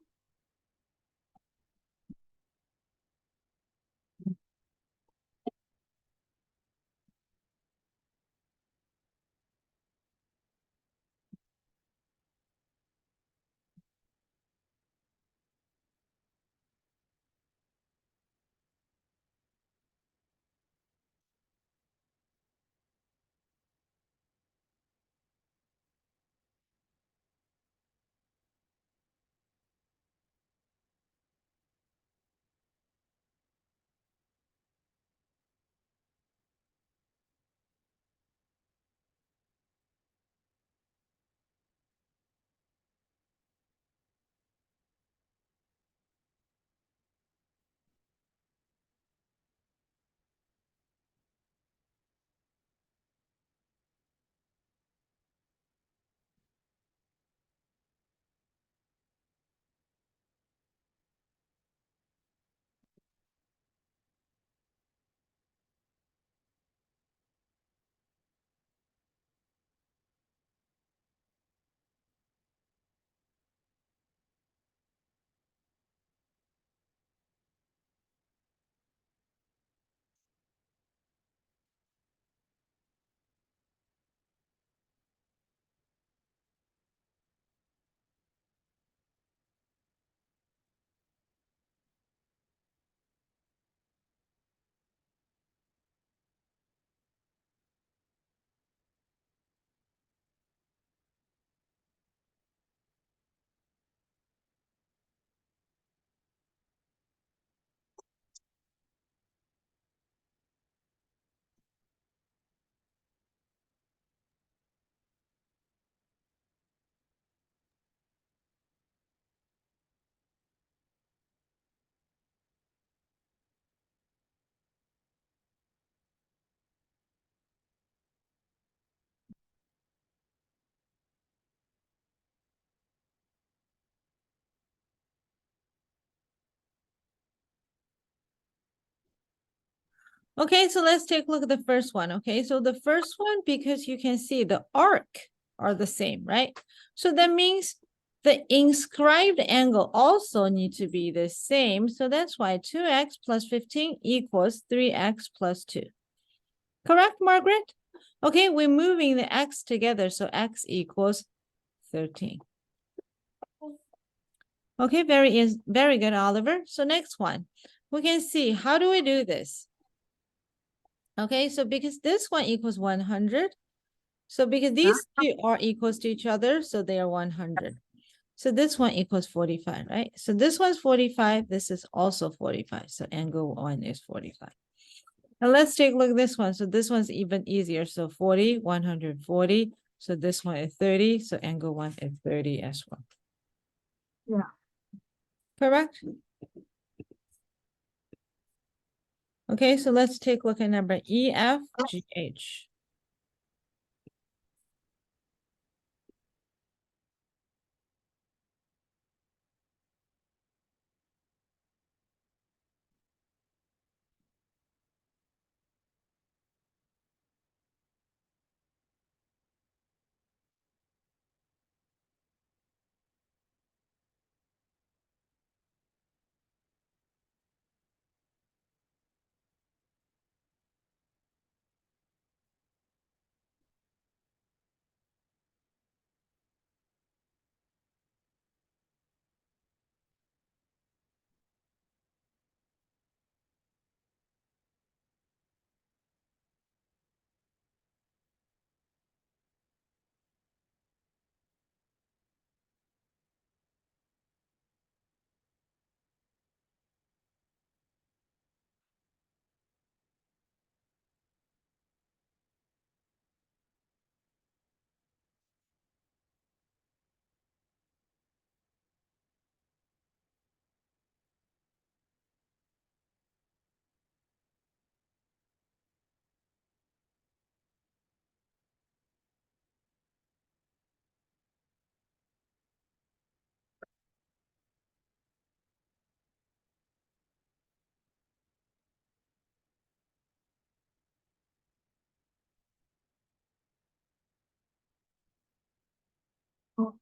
Okay, so let's take a look at the first one. Okay, so the first one, because you can see the arc are the same, right? So that means the inscribed angle also need to be the same. So that's why 2x plus 15 equals 3x plus 2. Correct, Margaret? Okay, we're moving the x together, so x equals 13. Okay, very good, Oliver. So next one, we can see, how do we do this? Okay, so because this one equals 100, so because these two are equals to each other, so they are 100. So this one equals 45, right? So this one's 45, this is also 45. So angle 1 is 45. Now let's take a look at this one. So this one's even easier. So 40, 140. So this one is 30. So angle 1 is 30 as well. Yeah. Correct? Okay, so let's take a look at number EFGH. Oh,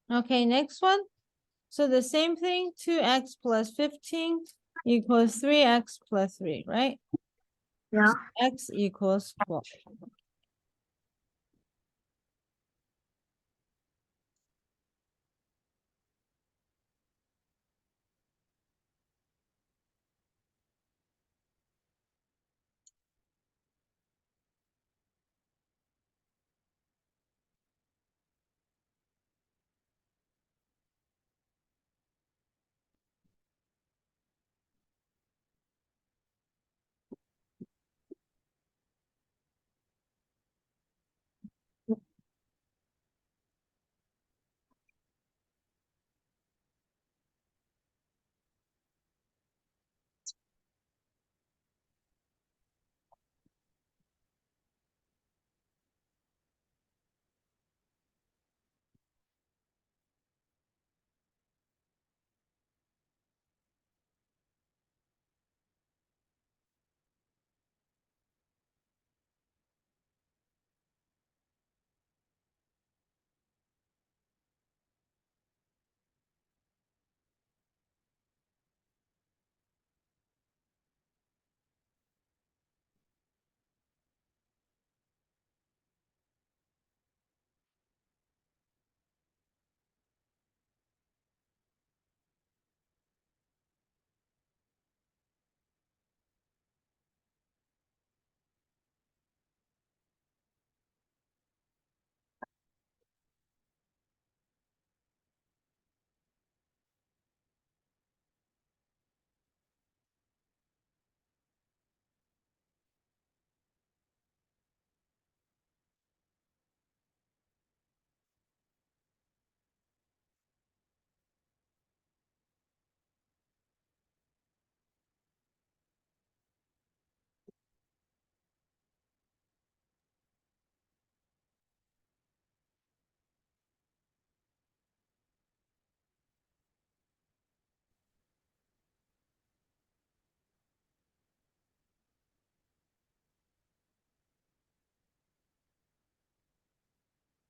Okay, next one. So the same thing, 2x plus 15 equals 3x plus 3, right? yeah. X equals 12.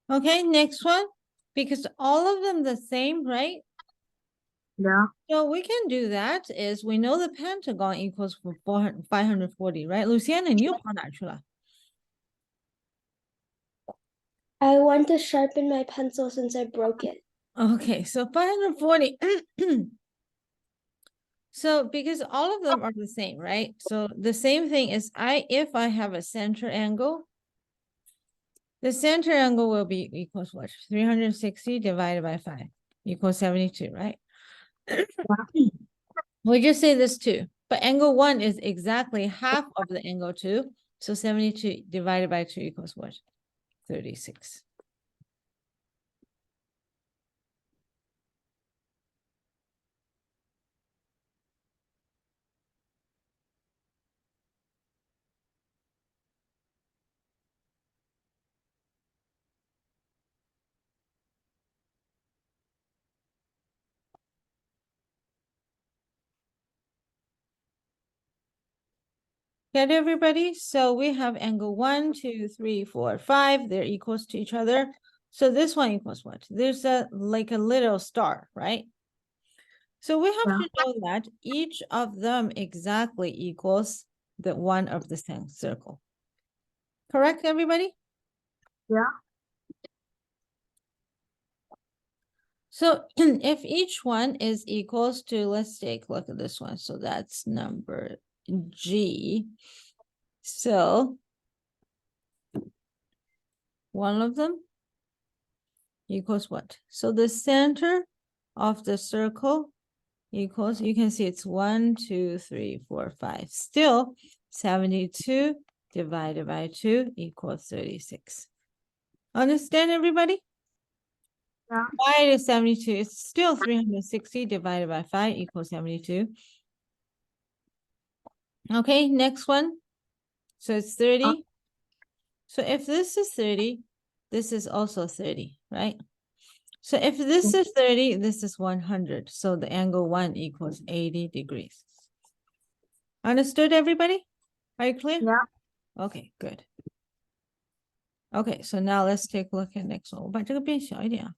Okay, next one, because all of them the same, right? Yeah. So we can do that is we know the pentagon equals 540, right? Luciana, new part actually. I want to sharpen my pencil since I broke it. Okay, so 540. So because all of them are the same, right? So the same thing is if I have a center angle, the center angle will be equals what? 360 divided by 5 equals 72, right? We just say this too, but angle 1 is exactly half of the angle 2. So 72 divided by 2 equals what? 36. Get everybody? So we have angle 1, 2, 3, 4, 5. They're equals to each other. So this one equals what? There's like a little star, right? So we have Yeah. to know that each of them exactly equals the one of the same circle. Correct, everybody? Yeah. So if each one is equals to, let's take a look at this one. So that's number G. So one of them equals what? So the center of the circle equals, you can see it's 1, 2, 3, 4, 5. Still 72 divided by 2 equals 36. Understand, everybody? Yeah. Why it is 72? It's still 360 divided by 5 equals 72. Okay, next one. So it's 30. So if this is 30, this is also 30, right? So if this is 30, this is 100. So the angle 1 equals 80 degrees. Understood, everybody? Are you clear? Yeah. Okay, good. Okay, so now let's take a look at next one. 我把这个变小一点啊。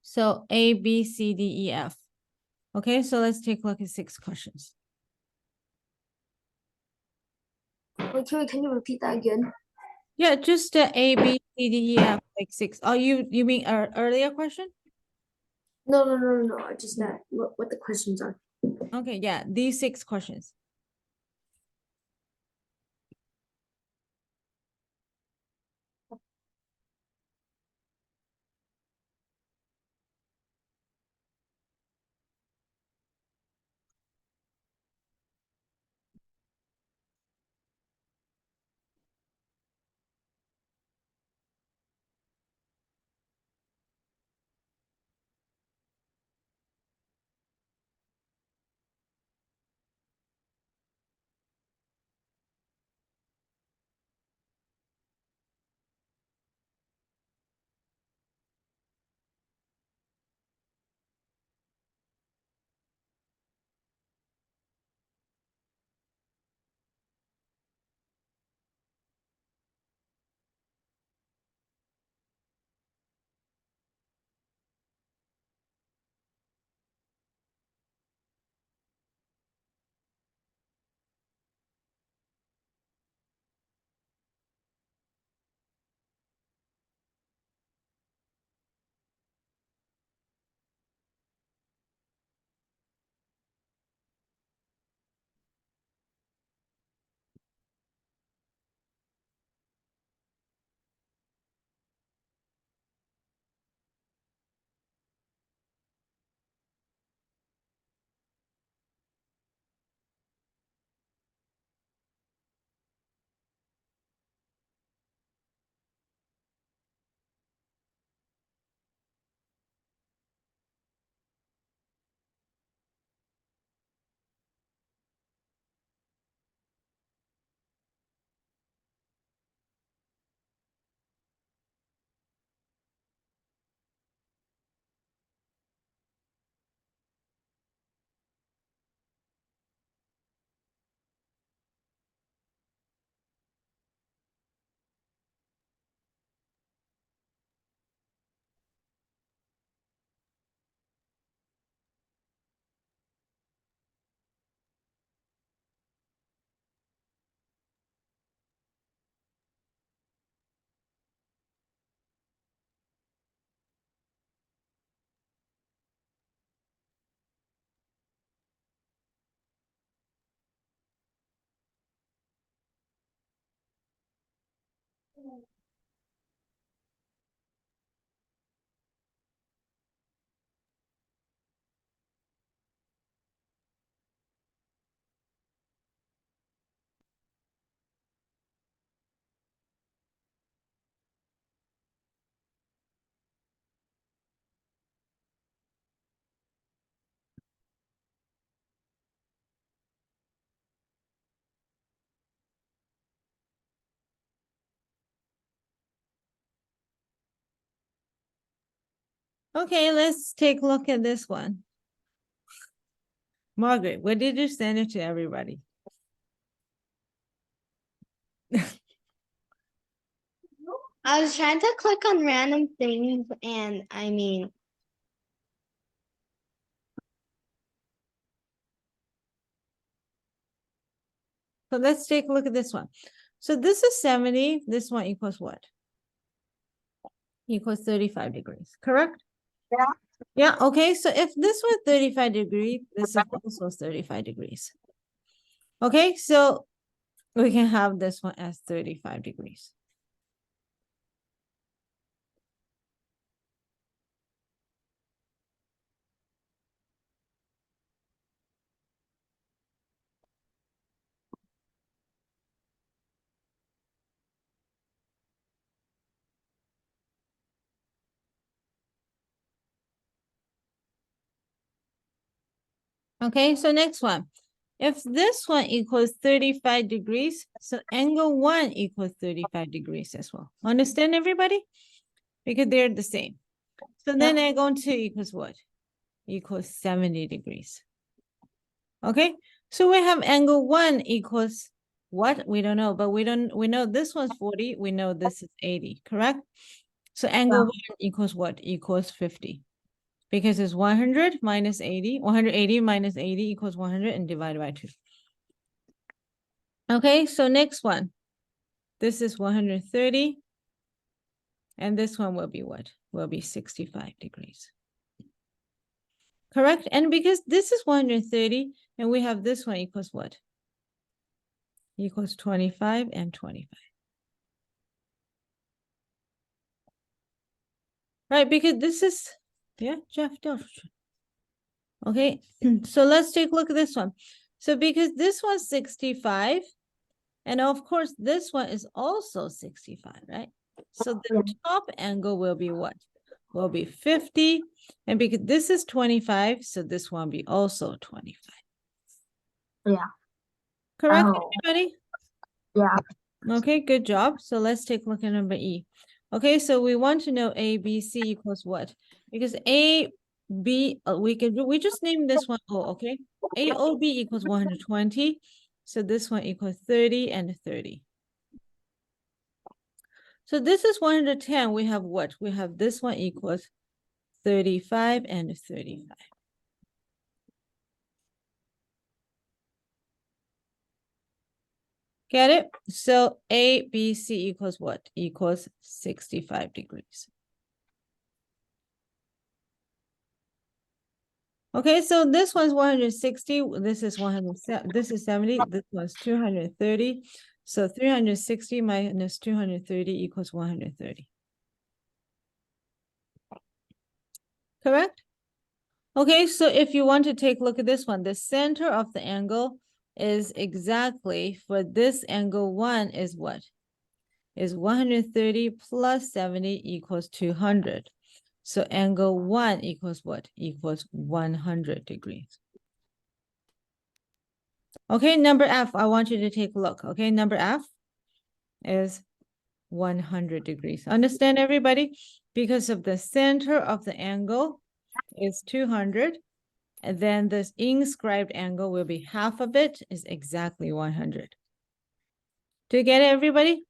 So A, B, C, D, E, F. Okay, so let's take a look at 6 questions. Wait, Carrie, can you repeat that again? Yeah, just A, B, C, D, E, F, like 6. Oh, you mean our earlier question? No. Just that what the questions are. Okay, yeah, these 6 questions. Okay, let's take a look at this one. Margaret, what did you send it to everybody? I was trying to click on random things and I mean, So let's take a look at this one. So this is 70. This one equals what? Equals 35 degrees, correct? Yeah. Yeah, okay. So if this were 35 degrees, this is also 35 degrees. Okay, so we can have this one as 35 degrees. Okay, so next one. If this one equals 35 degrees, so angle 1 equals 35 degrees as well. Understand, everybody? Because they're the same. So then angle 2 equals what? Equals 70 degrees. Okay, so we have angle 1 equals what? We don't know, but we know this one's 40, we know this is 80, correct? So angle 1 equals what? Equals 50. Because it's 100 minus 80, 180 minus 80 equals 100 and divided by 2. Okay, so next one. This is 130. And this one will be what? Will be 65 degrees. Correct? And because this is 130 and we have this one equals what? Equals 25 and 25. Right, because this is, yeah, Jeff, okay, so let's take a look at this one. So because this one's 65, and of course, this one is also 65, right? So the top angle will be what? Will be 50. And because this is 25, so this one will be also 25. Yeah. Correct, Oh. everybody? Yeah. Okay, good job. So let's take a look at number E. Okay, so we want to know A, B, C equals what? Because A, B, we just name this one O, okay? A, O, B equals 120. So this one equals 30 and 30. So this is 110. We have what? We have this one equals 35 and 35. Get it? So A, B, C equals what? Equals 65 degrees. Okay, so this one's 160. This is 100. This is 70. This one's 230. So 360 minus 230 equals 130. Correct? Okay, so if you want to take a look at this one, the center of the angle is exactly for this angle 1 is what? Is 130 plus 70 equals 200. So angle 1 equals what? Equals 100 degrees. Okay, number F, I want you to take a look. Okay, number F is 100 degrees. Understand, everybody? Because of the center of the angle is 200. And then this inscribed angle will be half of it is exactly 100. Do you get it, everybody?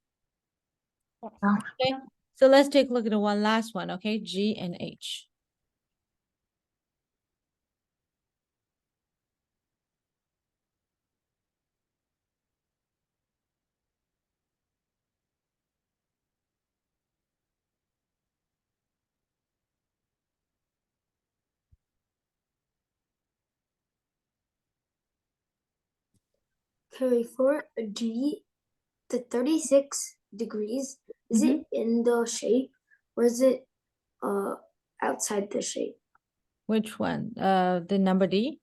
Yeah. Okay, so let's take a look at the one last one, okay? G and H. Carry for G, the 36 degrees, is it in the shape or is it outside the shape? Which one? The number D?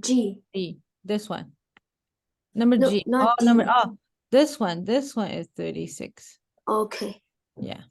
G. D. This one. Number No, G. not Oh, number D. this one. This one is 36. Okay. Yeah.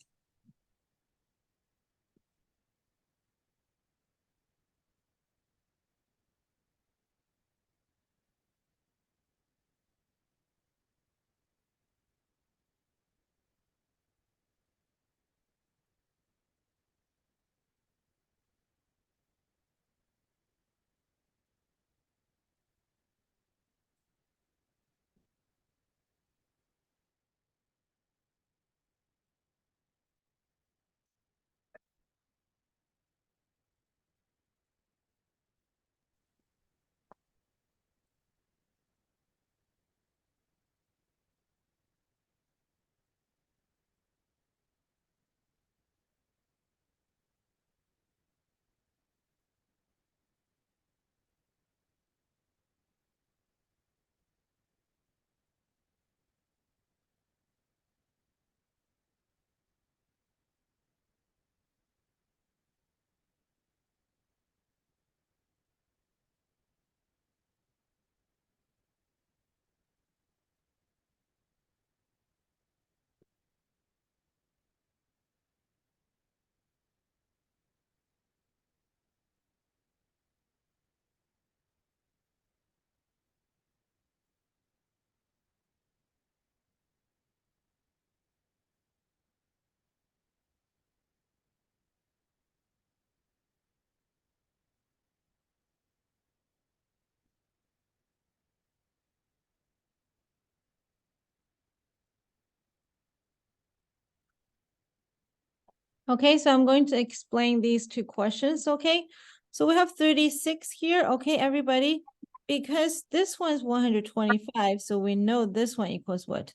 Okay, so I'm going to explain these two questions, okay? So we have 36 here, okay, everybody? Because this one is 125, so we know this one equals what?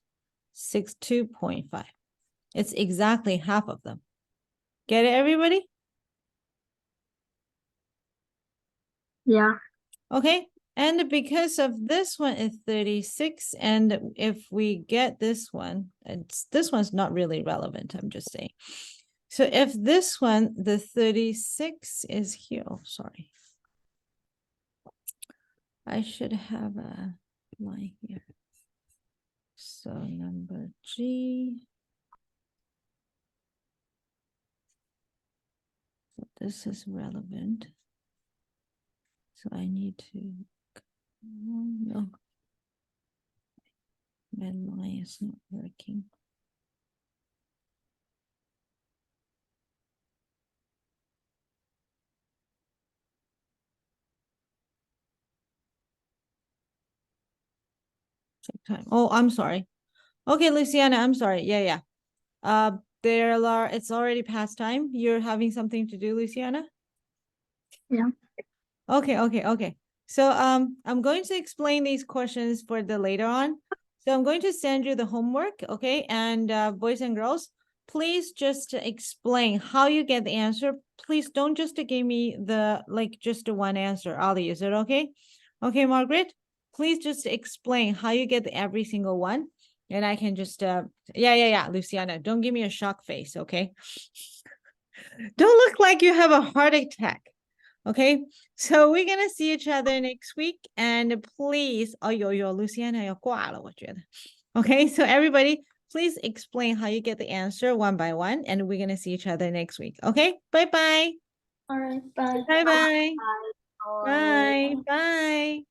62.5. It's exactly half of them. Get it, everybody? Yeah. Okay, and because of this one is 36, and if we get this one, this one's not really relevant, I'm just saying. So if this one, the 36 is here, oh, sorry. I should have a line here. So number G. So this is relevant. So I need to, no. My line is not working. Check time. Oh, I'm sorry. Okay, Luciana, I'm sorry. Yeah. There are, it's already past time. You're having something to do, Luciana? Yeah. Okay. So I'm going to explain these questions for the later on. So I'm going to send you the homework, okay? And boys and girls, please just explain how you get the answer. Please don't just give me the just the one answer. Ali, is it okay? Okay, Margaret, please just explain how you get every single one. And I can just yeah, Luciana, don't give me a shock face, okay? Don't look like you have a heart attack. Okay, so we're gonna see each other next week, and please, Luciana 要挂了，我觉得。Okay, so everybody, please explain how you get the answer one by one, and we're gonna see each other next week. Okay, bye-bye. All right, bye. Bye-bye. Bye. Bye. Bye.